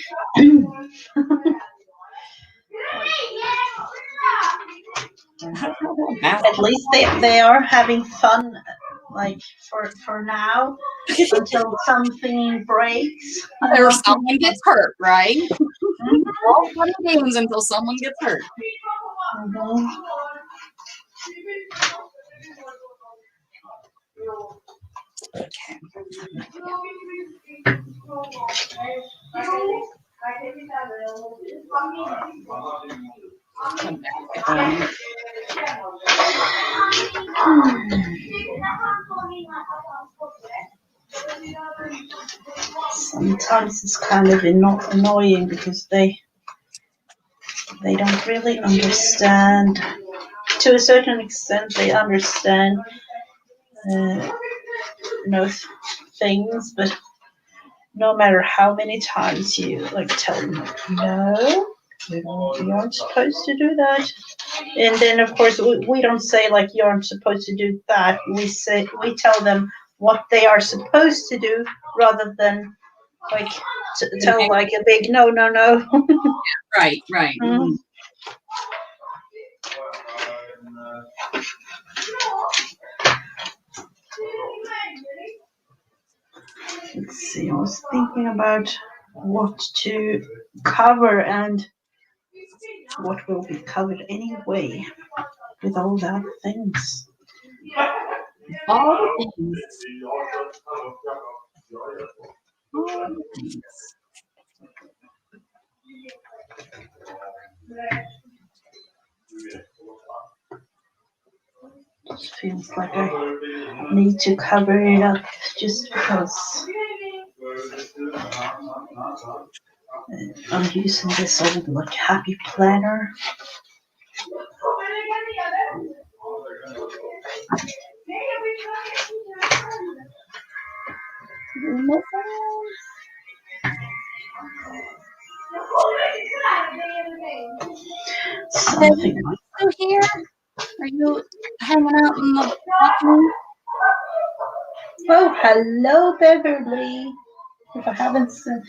At least they are having fun, like for now, until something breaks. Or someone gets hurt, right? All fun and games until someone gets hurt. Sometimes it's kind of annoying because they don't really understand. To a certain extent, they understand, things, but no matter how many times you like tell them, no, you aren't supposed to do that. And then of course we don't say like you aren't supposed to do that. We tell them what they are supposed to do rather than like tell like a big no. Right. Mm-hmm. Let's see, I was thinking about what to cover and what will be covered anyway with all the other things. All the things. All the things. It feels like I need to cover it up just because I'm using this old like happy planner. Something like You here? Are you hanging out in the bathroom? oh, hello, Beverly. If I haven't seen,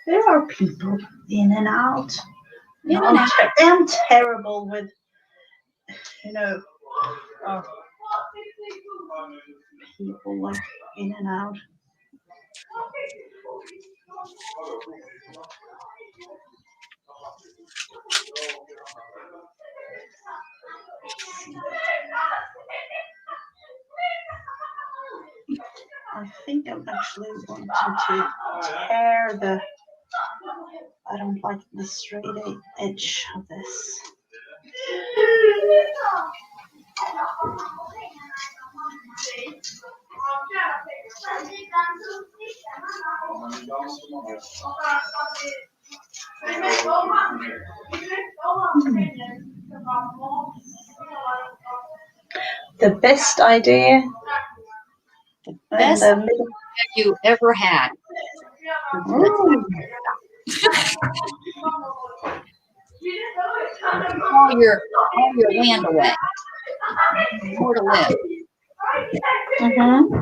there are people in and out. I'm terrible with, people like in and out. I think I'm actually wanting to tear I don't like the straight edge of this. The best idea. Best you ever had. all your land away. More to live. Mm-hmm.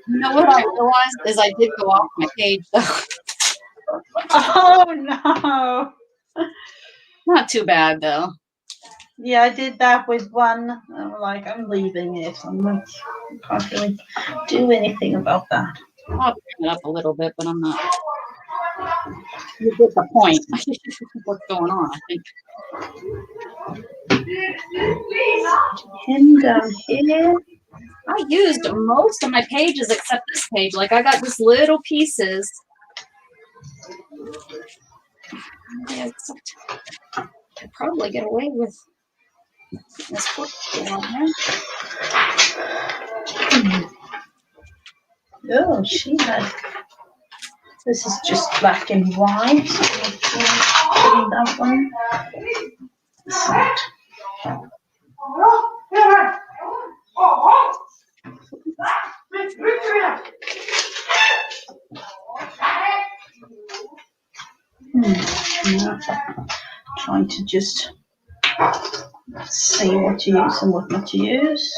You know what I realized is I did go off my page though. Oh no. Not too bad though. Yeah, I did that with one. I'm like, I'm leaving it. I can't really do anything about that. I'll bring it up a little bit, but I'm not. You get the point. What's going on, I think. Him down here. I used most of my pages except this page. Like I got just little pieces. I could probably get away with this on there. Oh, she had This is just black and white. So putting that one aside. Yeah. Trying to just see what to use and what not to use.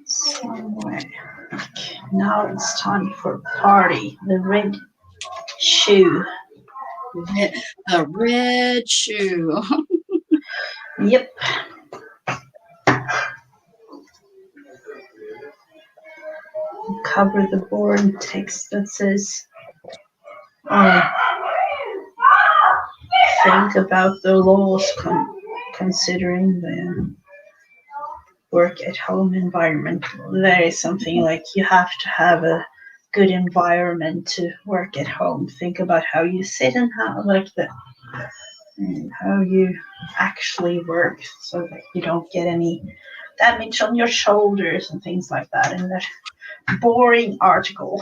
Somewhere. Okay, now it's time for party. The red shoe. The red shoe. Yep. Cover the board text that says, think about the laws considering the work at home environment. There is something like you have to have a good environment to work at home. Think about how you sit and how you actually work so that you don't get any damage on your shoulders and things like that in that boring article.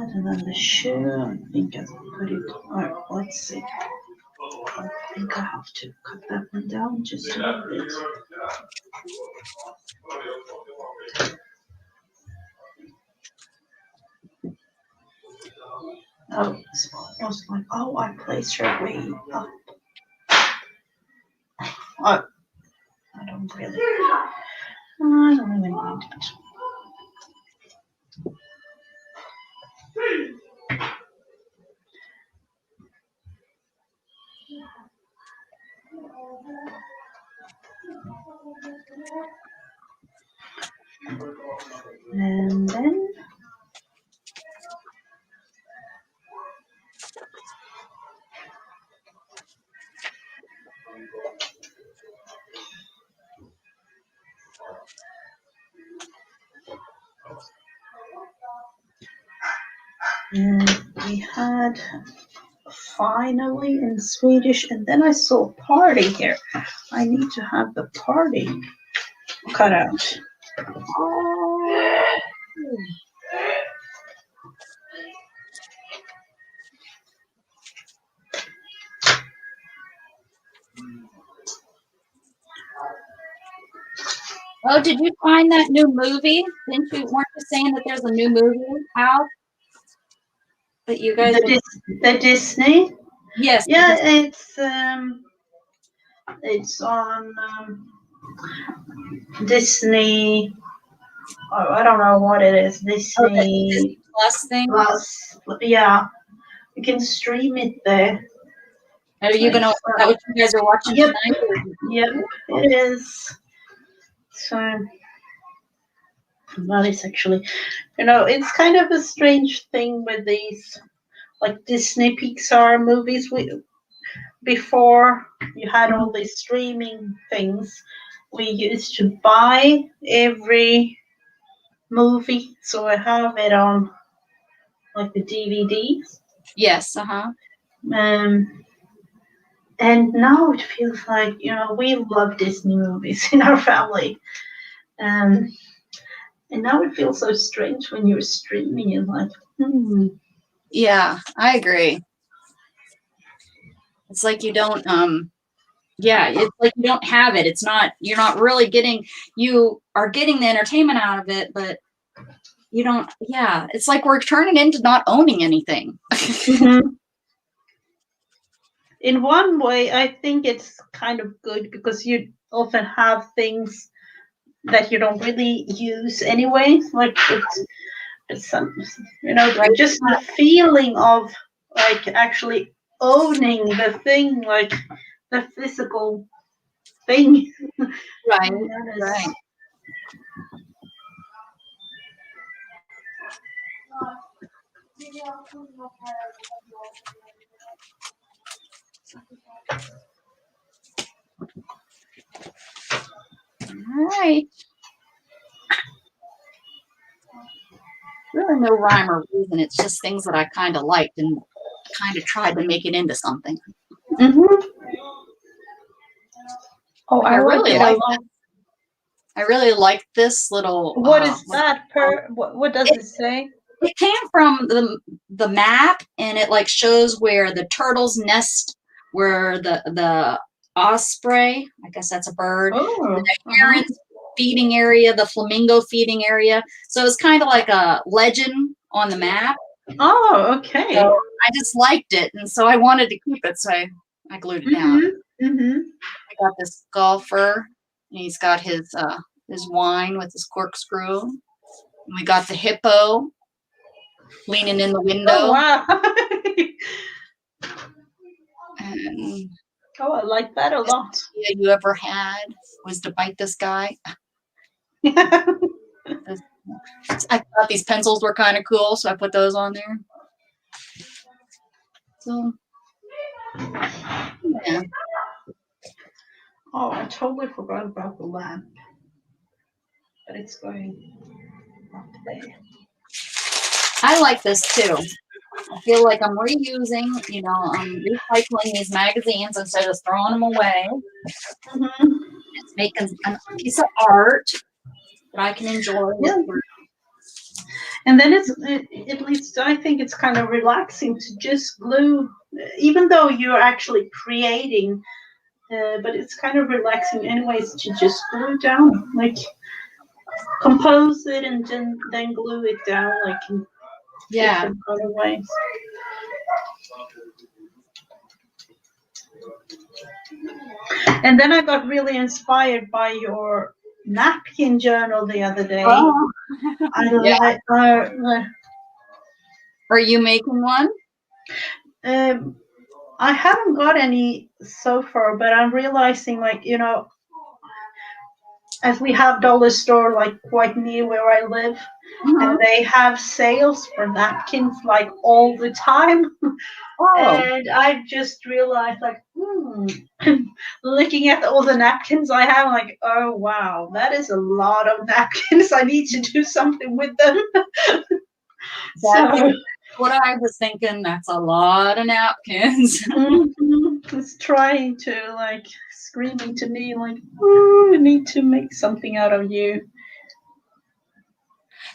And then the shoe, I think I put it, let's see. I think I have to cut that one down just a little bit. Oh, it's almost like, I placed her way up. I don't really mind it. And then we had finally in Swedish, and then I saw party here. I need to have the party cut out. Oh, did you find that new movie? Weren't you saying that there's a new movie out? That you guys The Disney? Yes. Yeah, it's on Disney. Oh, I don't know what it is. Disney Plus thing. Plus. Yeah, you can stream it there. Are you gonna? Is that what you guys are watching tonight? Yep, it is. So that is actually, it's kind of a strange thing with these, like Disney Pixar movies. Before you had all these streaming things, we used to buy every movie. So I have it on like the DVDs. Yes. And now it feels like, we love Disney movies in our family. And now it feels so strange when you're streaming and like, Yeah, I agree. It's like you don't, it's like you don't have it. It's not, you're not really you are getting the entertainment out of it, but you don't, it's like we're turning into not owning anything. Mm-hmm. In one way, I think it's kind of good because you often have things that you don't really use anyway. Like it's some, just the feeling of like actually owning the thing, like the physical thing. Right, That is- right. All right. Really no rhyme or reason. It's just things that I kind of liked and kind of tried to make it into something. Mhm. Oh, I I like really it like a lot. I really like this little. What is that? What does it say? It came from the map, and it like shows where the turtles nest, where the osprey, I guess that's a bird, Oh, the heron's feeding area, the flamingo feeding area. So it's kind of like a legend on the map. Oh, okay. So I just liked it, and so I wanted to keep it, so I glued it down. Mm-hmm. I got this golfer, and he's got his wine with his corkscrew. And we got the hippo leaning in the window. Oh, wow. And Oh, I like that a lot. idea you ever had was to bite this guy. I thought these pencils were kind of cool, so I put those on there. So, yeah. Oh, I totally forgot about the lamp. But it's going up there. I like this too. I feel like I'm reusing, I'm recycling these magazines instead of throwing them away. Mm-hmm. It's making a piece of art that I can enjoy. Yeah. And then at least I think it's kind of relaxing to just glue, even though you're actually creating, but it's kind of relaxing anyways to just glue down, like compose it and then glue it down, like in different other ways. And then I got really inspired by your napkin journal the other day. Oh. Are you making one? I haven't got any so far, but I'm realizing, like, as we have dollar store like quite near where I live, and they have sales for napkins like all the time. And I just realized, like, looking at all the napkins I have, like, oh wow, that is a lot of napkins. I need to do something with them. That's what I was thinking. That's a lot of napkins. It's trying to, like, screaming to me, like, oh, I need to make something out of you.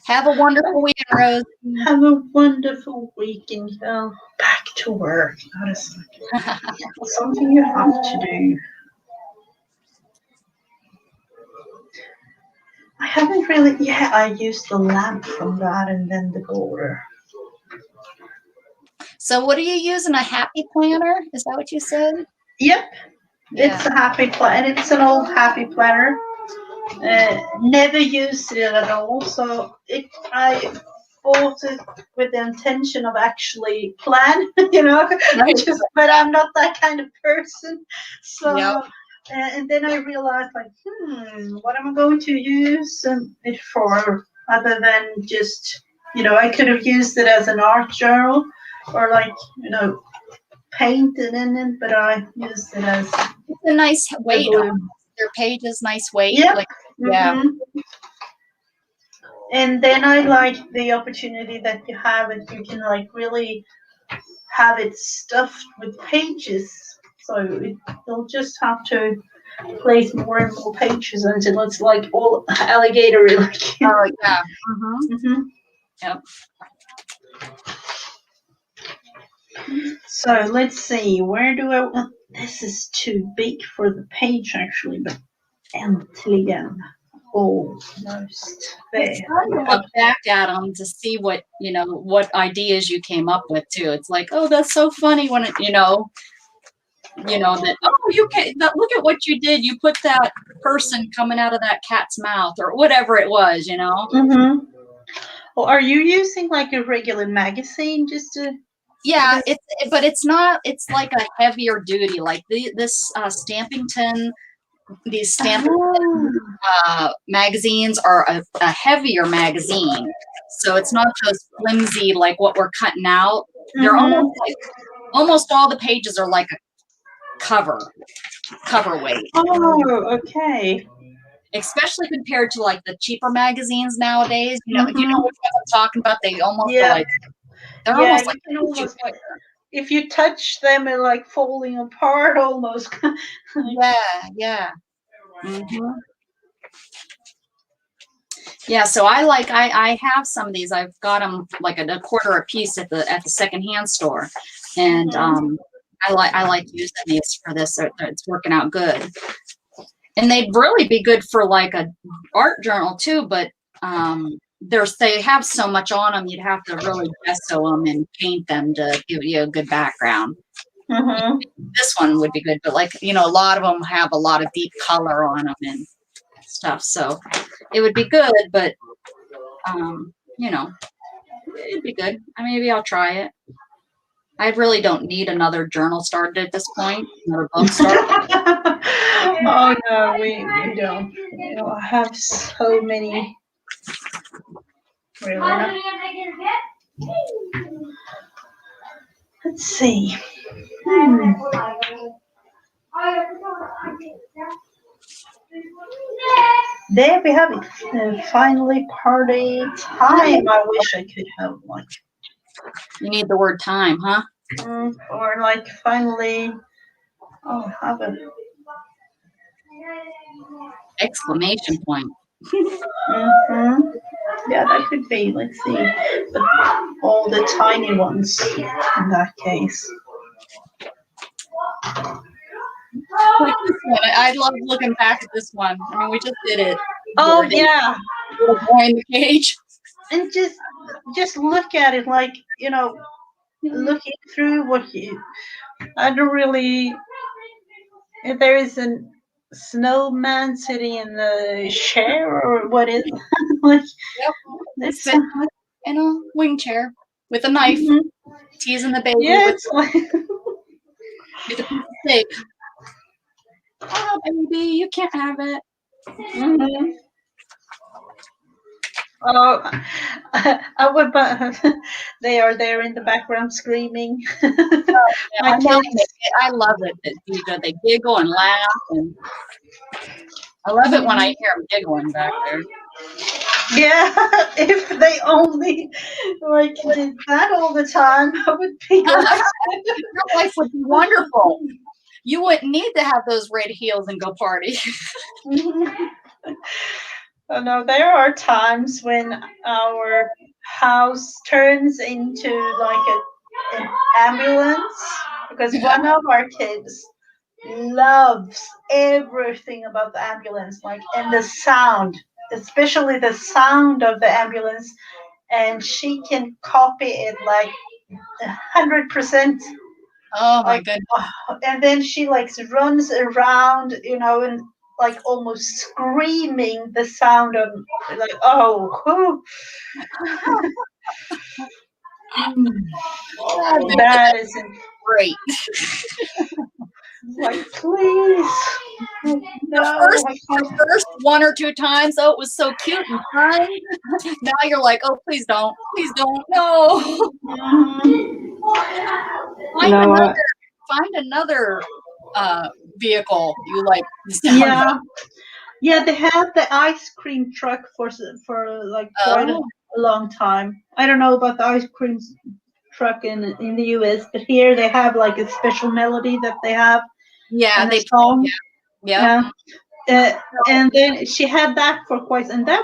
Have a wonderful weekend, Rose. Have a wonderful weekend. Back to work. That is something you have to do. I haven't really. Yeah, I used the lamp from that and then the border. So, what are you using? A happy planner? Is that what you said? Yep. Yeah. It's a happy planner. It's an old happy planner. Never used it at all. So I bought it with the intention of actually plan, Right. But I'm not that kind of person. So, and then I realized, like, what am I going to use it for other than just, I could have used it as an art journal or, like, painted in it, but I used it as it's a nice weight. Their page is nice weight. Yep. Like, yeah. And then I like the opportunity that you have it. You can, like, really have it stuffed with pages. So you'll just have to place more and more pages until it's like all alligator. Like. Oh, yeah. Yep. So let's see. Where do I? This is too big for the page, actually, but äntligen. Almost there. It's fun to look back at them to see what ideas you came up with too. It's like, oh, that's so funny when it, that, oh, you can look at what you did. You put that person coming out of that cat's mouth or whatever it was, Well, are you using like a regular magazine just to? Yeah, but it's not. It's like a heavier duty. Like this Stampington, these Stampington magazines are a heavier magazine, so it's not those flimsy like what we're cutting out. They're almost all the pages are like a cover weight. Oh, okay. Especially compared to like the cheaper magazines nowadays. You know, you know what I'm talking about? They almost are like they're almost like you can almost like if you touch them, they're like falling apart almost. yeah. Yeah, so I have some of these. I've got them like a quarter a piece at the secondhand store, and I like using these for this. It's working out good, and they'd really be good for like a art journal too. But they have so much on them, you'd have to really gesso them and paint them to give you a good background. This one would be good, but like a lot of them have a lot of deep color on them and stuff, so it would be good, but it'd be good. Maybe I'll try it. I really don't need another journal started at this point, another book started. Oh no, we don't. I have so many. Really not. Let's see. There we have it. Finally, party time. I wish I could have one. You need the word time, huh? Or like finally, have a exclamation point. Yeah, that could be. Let's see, but all the tiny ones in that case. Like this one. I love looking back at this one. We just did it. Oh yeah. Little boy in the cage. And just look at it, like looking through what I don't really. If there is a snowman sitting in the chair, or what is it? Like? Yep. It's in a wing chair with a knife, teasing the baby with a piece of steak. Oh, baby, you can't have it. Oh, I would, but they are there in the background screaming. I love it. They giggle and laugh, and I love it when I hear them giggling back there. Yeah, if they only did that all the time, I would be glad. Your life would be wonderful. You wouldn't need to have those red heels and go party. Oh, no, there are times when our house turns into like an ambulance, because one of our kids loves everything about the ambulance, and the sound, especially the sound of the ambulance, and she can copy it 100%. Oh my goodness! And then she runs around, and almost screaming the sound of that isn't great. Please. No. The first one or two times, it was so cute and fun. Now you're like, oh, please don't, no. Find another vehicle you like. Yeah, they have the ice cream truck for quite a long time. I don't know about the ice cream truck in the US, but here they have a special melody that they have. Yeah, they song. Yeah. And then she had that for quite, and that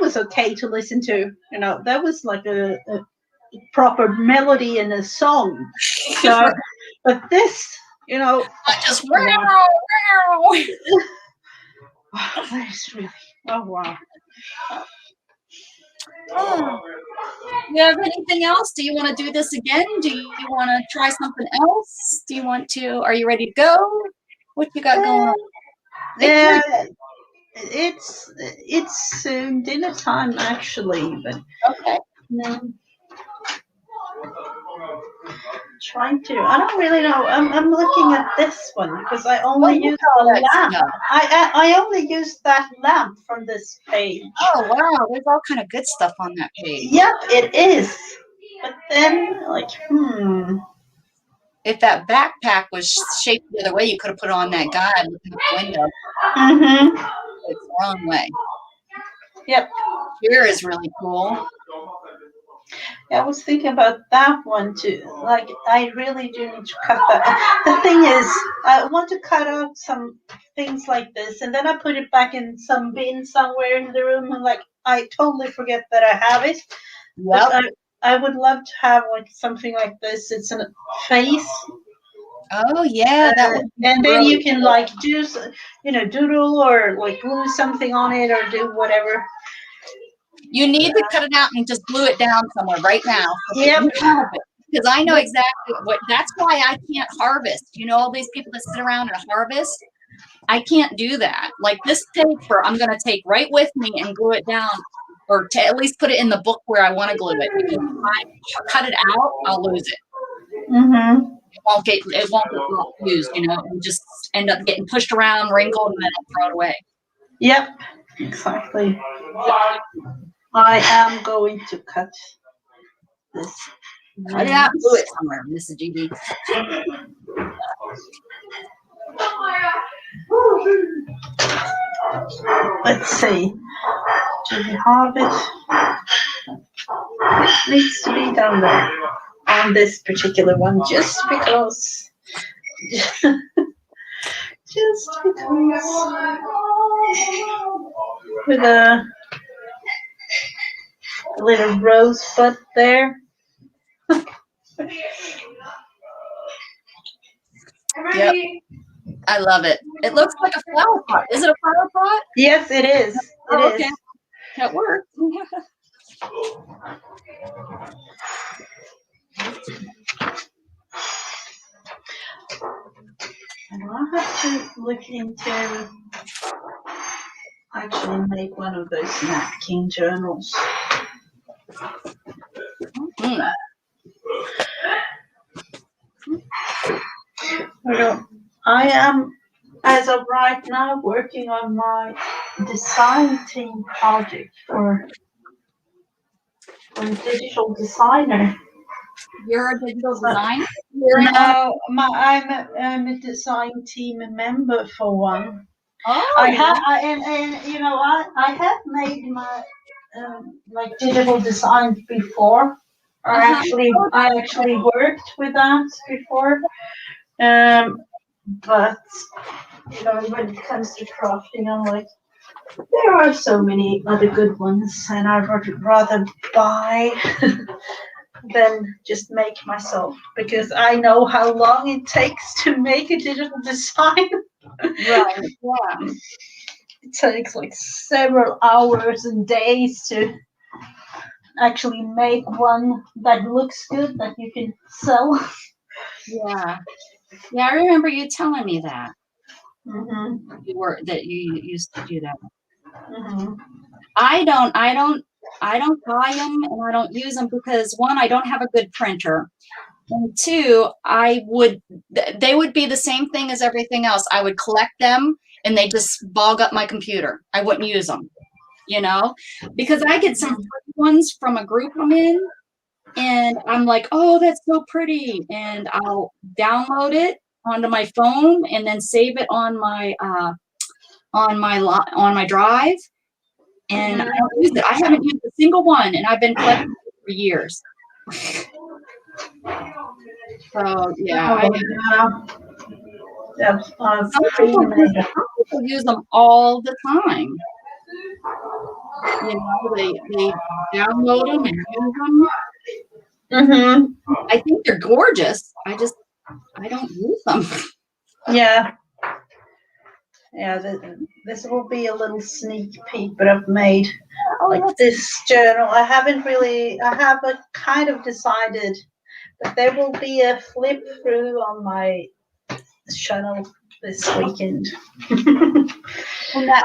was okay to listen to. That was like a proper melody in a song. So, but this, just that is really, wow. You have anything else? Do you want to do this again? Do you want to try something else? Are you ready to go? What you got going on? Yeah, it's dinner time actually, but okay. trying to. I don't really know. I'm looking at this one because I only Look use at all the that lamp. stuff. I only use that lamp from this page. Oh wow, there's all kind of good stuff on that page. Yep, it is. But then, like, If that backpack was shaped the other way, you could have put it on that guy looking out the window. It's the wrong way. Yep. Here is really cool. I was thinking about that one too. Like, I really do need to cut that. The thing is, I want to cut out some things like this, and then I put it back in some bin somewhere in the room, and like, I totally forget that I have it. Yep. But I would love to have like something like this. It's a face. Oh yeah, that would be and then really you can like do, doodle or like glue something on it or do whatever. You need to cut it out and just glue it down somewhere right now. Yep. Because I know exactly that's why I can't harvest. You know, all these people that sit around and harvest, I can't do that. Like this paper, I'm going to take right with me and glue it down, or to at least put it in the book where I want to glue it. Because if I cut it out, I'll lose it. It won't get used, you know, and just end up getting pushed around, wrinkled, and then I'll throw it away. Yep, exactly. I am going to cut this. Cut it out and glue it somewhere, Mrs. Gigi. Let's see. Do we have it? It needs to be down there on this particular one, just because. Just because. With a little rosebud there. Yep. I love it. It looks like a flower pot. Is it a flower pot? Yes, it is. It is. That works. And I'll have to look into actually make one of those napkin journals. I am, as of right now, working on my design team project for a digital designer. You're a digital designer? No, I'm a design team member for one. Oh, I have made my like digital design before. I actually worked with that before. But when it comes to crafting, I'm like, there are so many other good ones, and I would rather buy than just make myself, because I know how long it takes to make a digital design. Right. Yeah. It takes like several hours and days to actually make one that looks good that you can sell. Yeah. Yeah, I remember you telling me that. Mm-hmm. You used to do that. Mm-hmm. I don't buy them and I don't use them because one, I don't have a good printer. And two, they would be the same thing as everything else. I would collect them and they just bog up my computer. I wouldn't use them, because I get some pretty ones from a group I'm in and I'm like, oh, that's so pretty. And I'll download it onto my phone and then save it on my drive. And I don't use it. I haven't used a single one, and I've been collecting it for years. So yeah, some people use them all the time. They download them and use them. Mm-hmm. I think they're gorgeous. I don't use them. Yeah. Yeah, this will be a little sneak peek, but I've made this journal. I haven't kind of decided, but there will be a flip through on my channel this weekend. And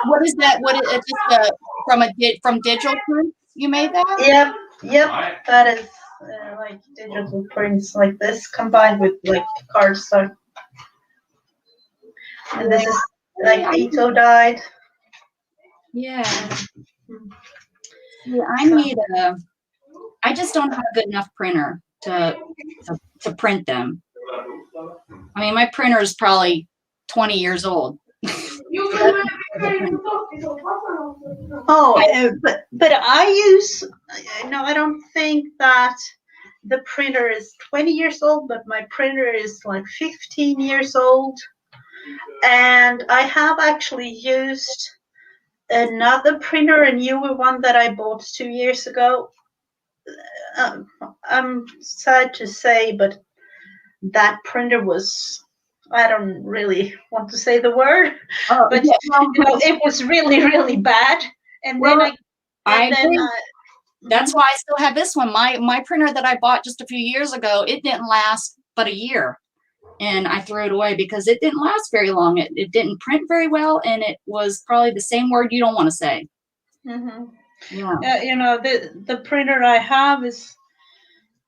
what is that? What is it? Just from digital print? You made that? Yep. That is like digital prints like this combined with like cardstock. And this is like Vito dyed. Yeah. Yeah, I just don't have a good enough printer to print them. I mean, my printer is probably 20 years old. Oh, but I use, no, I don't think that the printer is 20 years old, but my printer is like 15 years old. And I have actually used another printer, a newer one that I bought 2 years ago. I'm sad to say, but that printer was, I don't really want to say the word, but yeah, it was really, really bad. And then that's why I still have this one. My printer that I bought just a few years ago, it didn't last but a year. And I threw it away because it didn't last very long. It didn't print very well, and it was probably the same word you don't want to say. Mm-hmm. Yeah. The printer I have is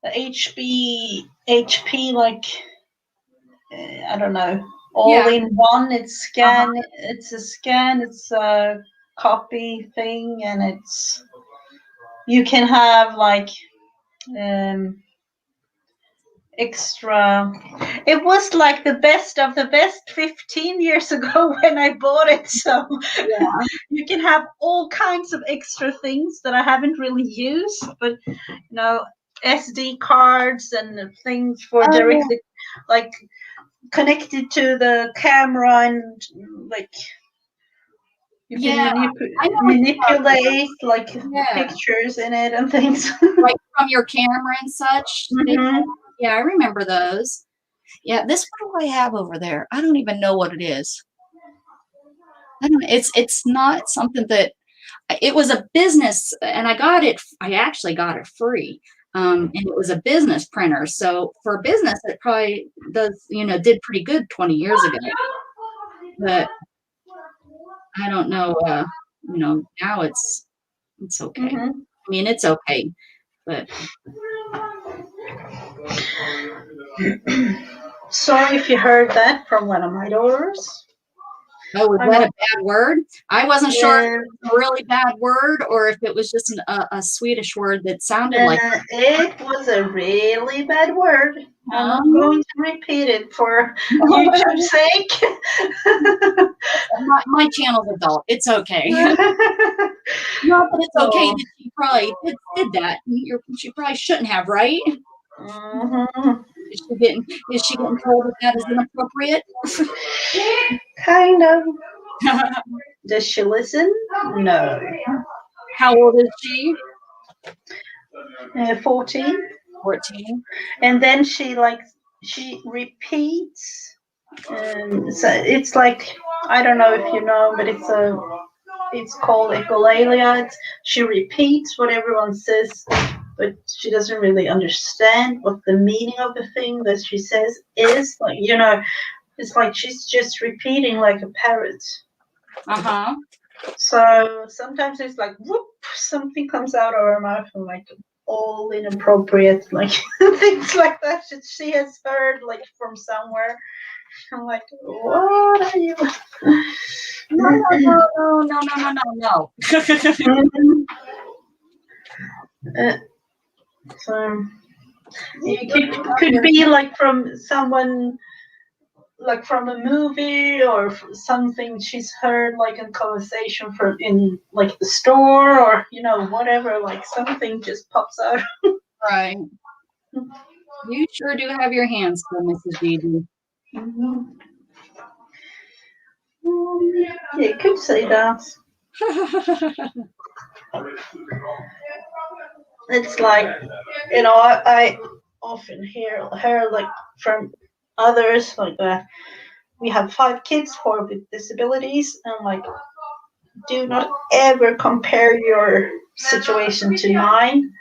the HP, like I don't know, all in one. It's scan. It's a scan. It's a copy thing, and you can have like extra. It was like the best of the best 15 years ago when I bought it. So you can have all kinds of extra things that I haven't really used, but SD cards and things for directly like connected to the camera, and like you can manipulate like pictures in it and things. Like from your camera and such. Mm-hmm. Yeah, I remember those. Yeah, what do I have over there? I don't even know what it is. It's not something that, it was a business, and I actually got it free. And it was a business printer. So for business, it probably did pretty good 20 years ago. But I don't know, now it's okay. Mm-hmm. I mean, it's okay, but. Sorry if you heard that from one of my daughters. Oh, was that a bad word? I wasn't sure if it was a really bad word or if it was just a Swedish word that sounded like it was a really bad word. I'm not going to repeat it for YouTube's sake. my channel's adult. It's okay. No, but it's okay that she probably did that. She probably shouldn't have, right? Mm-hmm. Is she getting told that is inappropriate? Kind of. Does she listen? No. How old is she? 14. 14. And then she repeats. So it's like, I don't know if you know, but it's called echolalia. She repeats what everyone says, but she doesn't really understand what the meaning of the thing that she says is. Like, it's like she's just repeating like a parrot. Uh-huh. So sometimes it's like, whoop, something comes out of her mouth and like all inappropriate, like things like that she has heard like from somewhere. I'm like, what are you? No. So it could be like from someone, like from a movie or something she's heard like in conversation in like the store or whatever, like something just pops out. Right. You sure do have your hands full, Mrs. Gigi. Mm-hmm. You could say that. It's like, I often hear like from others like that. We have 5 kids, 4 with disabilities, and like, do not ever compare your situation to mine.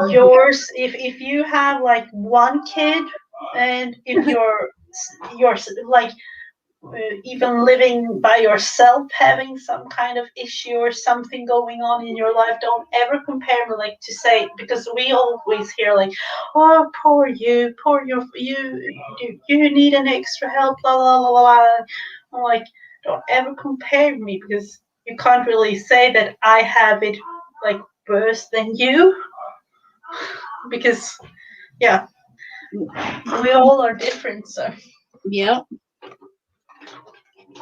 Yours, if you have like 1 kid, and if you're like, even living by yourself, having some kind of issue or something going on in your life, don't ever compare me, like, to say, because we always hear like, oh, poor you, you need an extra help, blah blah blah blah. I'm like, don't ever compare me, because you can't really say that I have it like worse than you, because yeah, we all are different. So Yep.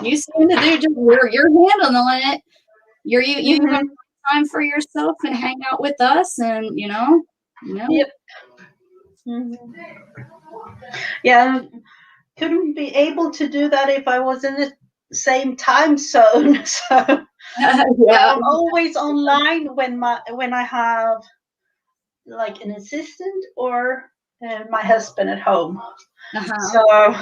You seem to do just you're handling it. You have time for yourself and hang out with us, and Yep. Mm-hmm. Yeah, couldn't be able to do that if I was in the same time zone. So yeah. I'm always online when I have like an assistant or my husband at home. Uh-huh. So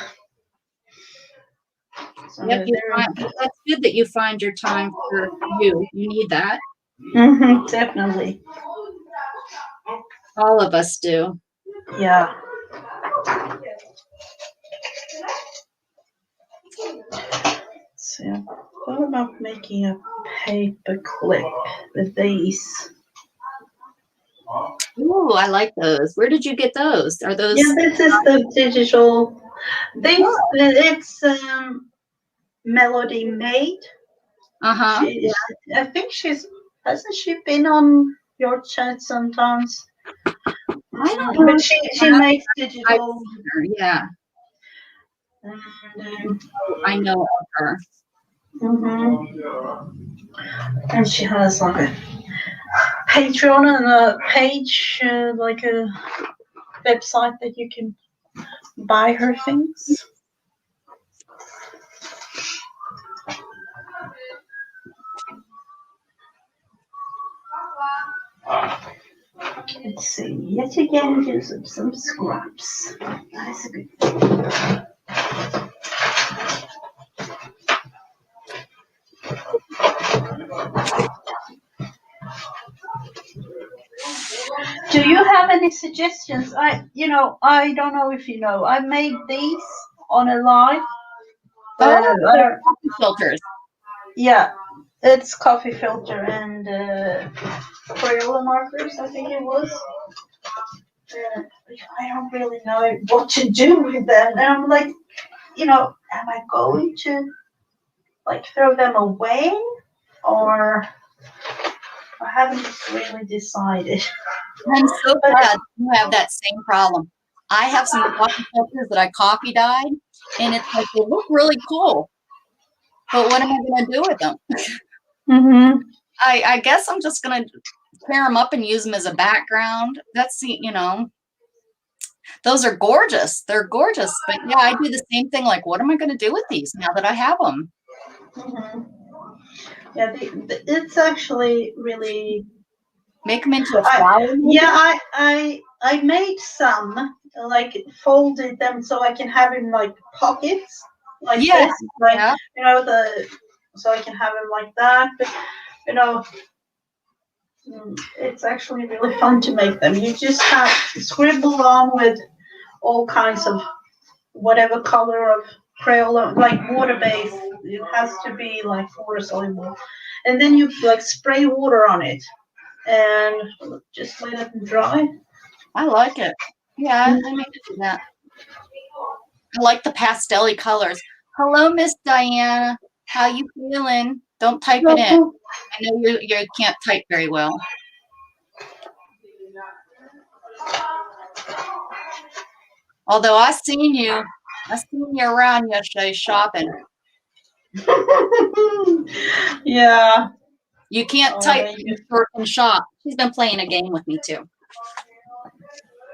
Yep. That's good that you find your time for you. You need that. definitely. All of us do. Yeah. So what about making a paper clip with these? Ooh, I like those. Where did you get those? Are those? Yeah, this is the digital. It's Melody made. Uh-huh. I think hasn't she been on your chat sometimes? I don't know. But she makes digital. Yeah. And, I know of her. and she has like a Patreon and a page, like a website that you can buy her things. Let's see. Yet again, use up some scraps. That is a good thing. Do you have any suggestions? I don't know if you know. I made these on a live. Coffee filters. Yeah, it's coffee filter and Crayola markers, I think it was. I don't really know what to do with them. And I'm like, am I going to like throw them away, or I haven't really decided. I'm so glad you have that same problem. I have some coffee filters that I coffee dyed, and it's like they look really cool. But what am I going to do with them? I guess I'm just going to tear them up and use them as a background. That's those are gorgeous. They're gorgeous. But yeah, I do the same thing. Like, what am I going to do with these now that I have them? Yeah, it's actually really. Make them into a flower. Yeah, I made some, like folded them so I can have in like pockets like this, like so I can have them like that. But it's actually really fun to make them. You just have to scribble on with all kinds of whatever color of Crayola, like water based. It has to be like water soluble, and then you like spray water on it and just let it dry. I like it. Yeah, I need to do that. I like the pastel-y colors. Hello, Miss Diana. How you feeling? Don't type it in. I know you can't type very well. Although I seen you around yesterday shopping. Yeah. You can't type in short and shop. She's been playing a game with me too.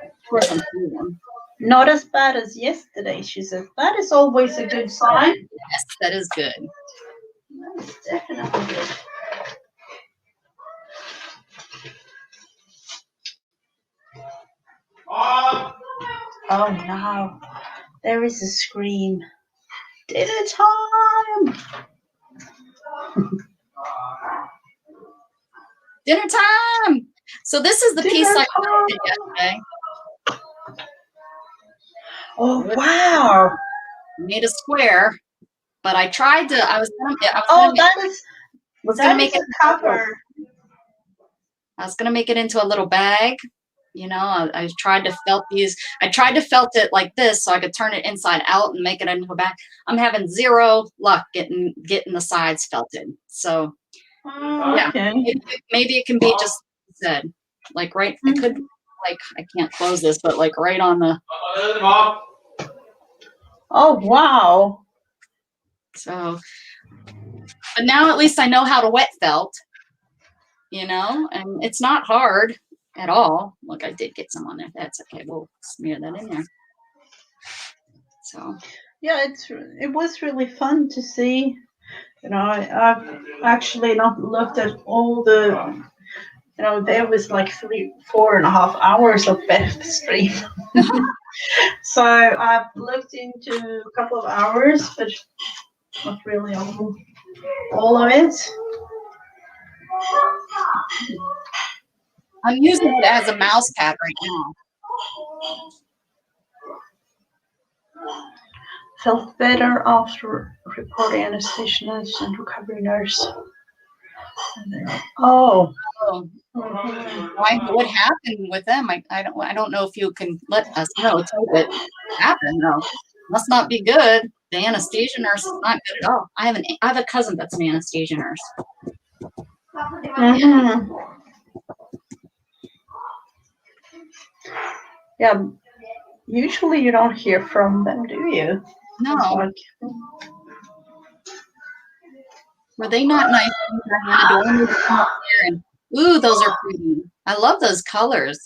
Of course, I'm seeing them. Not as bad as yesterday, she says. That is always a good sign. Yes, that is good. That is definitely good. Oh no. There is a scream. Dinner time! Dinner time! So this is the piece I did yesterday. Oh wow! Made a square. But I tried to. I was gonna Oh, make it. cover. I was gonna make it into a little bag. You know, I tried to felt these. I tried to felt it like this so I could turn it inside out and make it into a bag. I'm having zero luck getting the sides felted. So yeah, Okay. maybe it can be just like you said, like right. It could be like I can't close this, but like right on the. Oh wow. So, but now at least I know how to wet felt. You know, and it's not hard at all. Look, I did get some on there. That's okay. We'll smear that in there. So Yeah, it was really fun to see. You know, I've actually not looked at all the. You know, there was like 4.5 hours of Beth stream. So I've looked into a couple of hours, but not really all of it. I'm using it as a mouse pad right now. Felt better after reporting anesthesia and recovery nurse. Oh. Oh, what happened with them? I don't know if you can let us know. Tell what happened though. Must not be good. The anesthesia nurse is not good at all. I have a cousin that's an anesthesia nurse. Mm-hmm. Yeah. Usually you don't hear from them, do you? No. Like, Were they not nice? Ooh, those are pretty. I love those colors.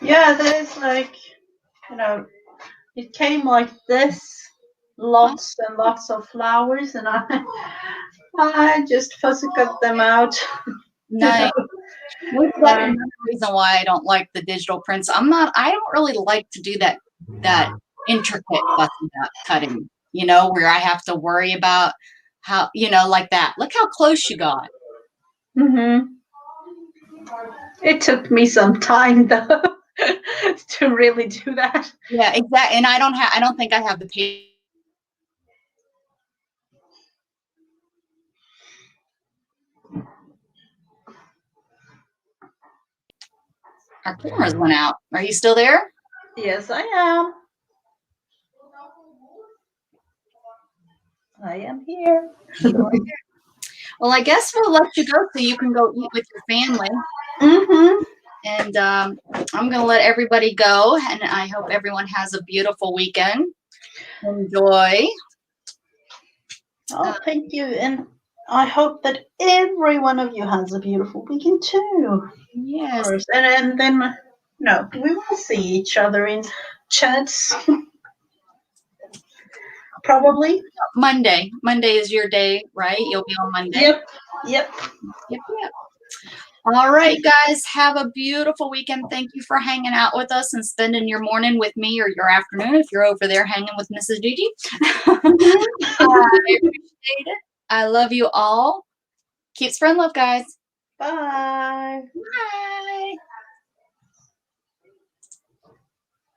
yeah, there's like, you know, it came like this, lots and lots of flowers, and I just fussy cut them out. Nice. Maybe that's another reason why I don't like the digital prints. I don't really like to do that intricate fussy cutting, you know, where I have to worry about how, you know, like that. Look how close you got. Mm-hmm. It took me some time though to really do that. Yeah, exactly. And I don't think I have the patience. Our cameras went out. Are you still there? Yes, I am. I am here. Well, I guess we'll let you go so you can go eat with your family. Mm-hmm. And I'm going to let everybody go. And I hope everyone has a beautiful weekend. Enjoy. Oh, thank you. And I hope that every one of you has a beautiful weekend too. Yes. And then, no, we will see each other in chats. Probably. Monday. Monday is your day, right? You'll be on Monday. Yep. All right, guys. Have a beautiful weekend. Thank you for hanging out with us and spending your morning with me or your afternoon if you're over there hanging with Mrs. Gigi. I appreciate it. I love you all. Keep spreading love, guys. Bye. Bye.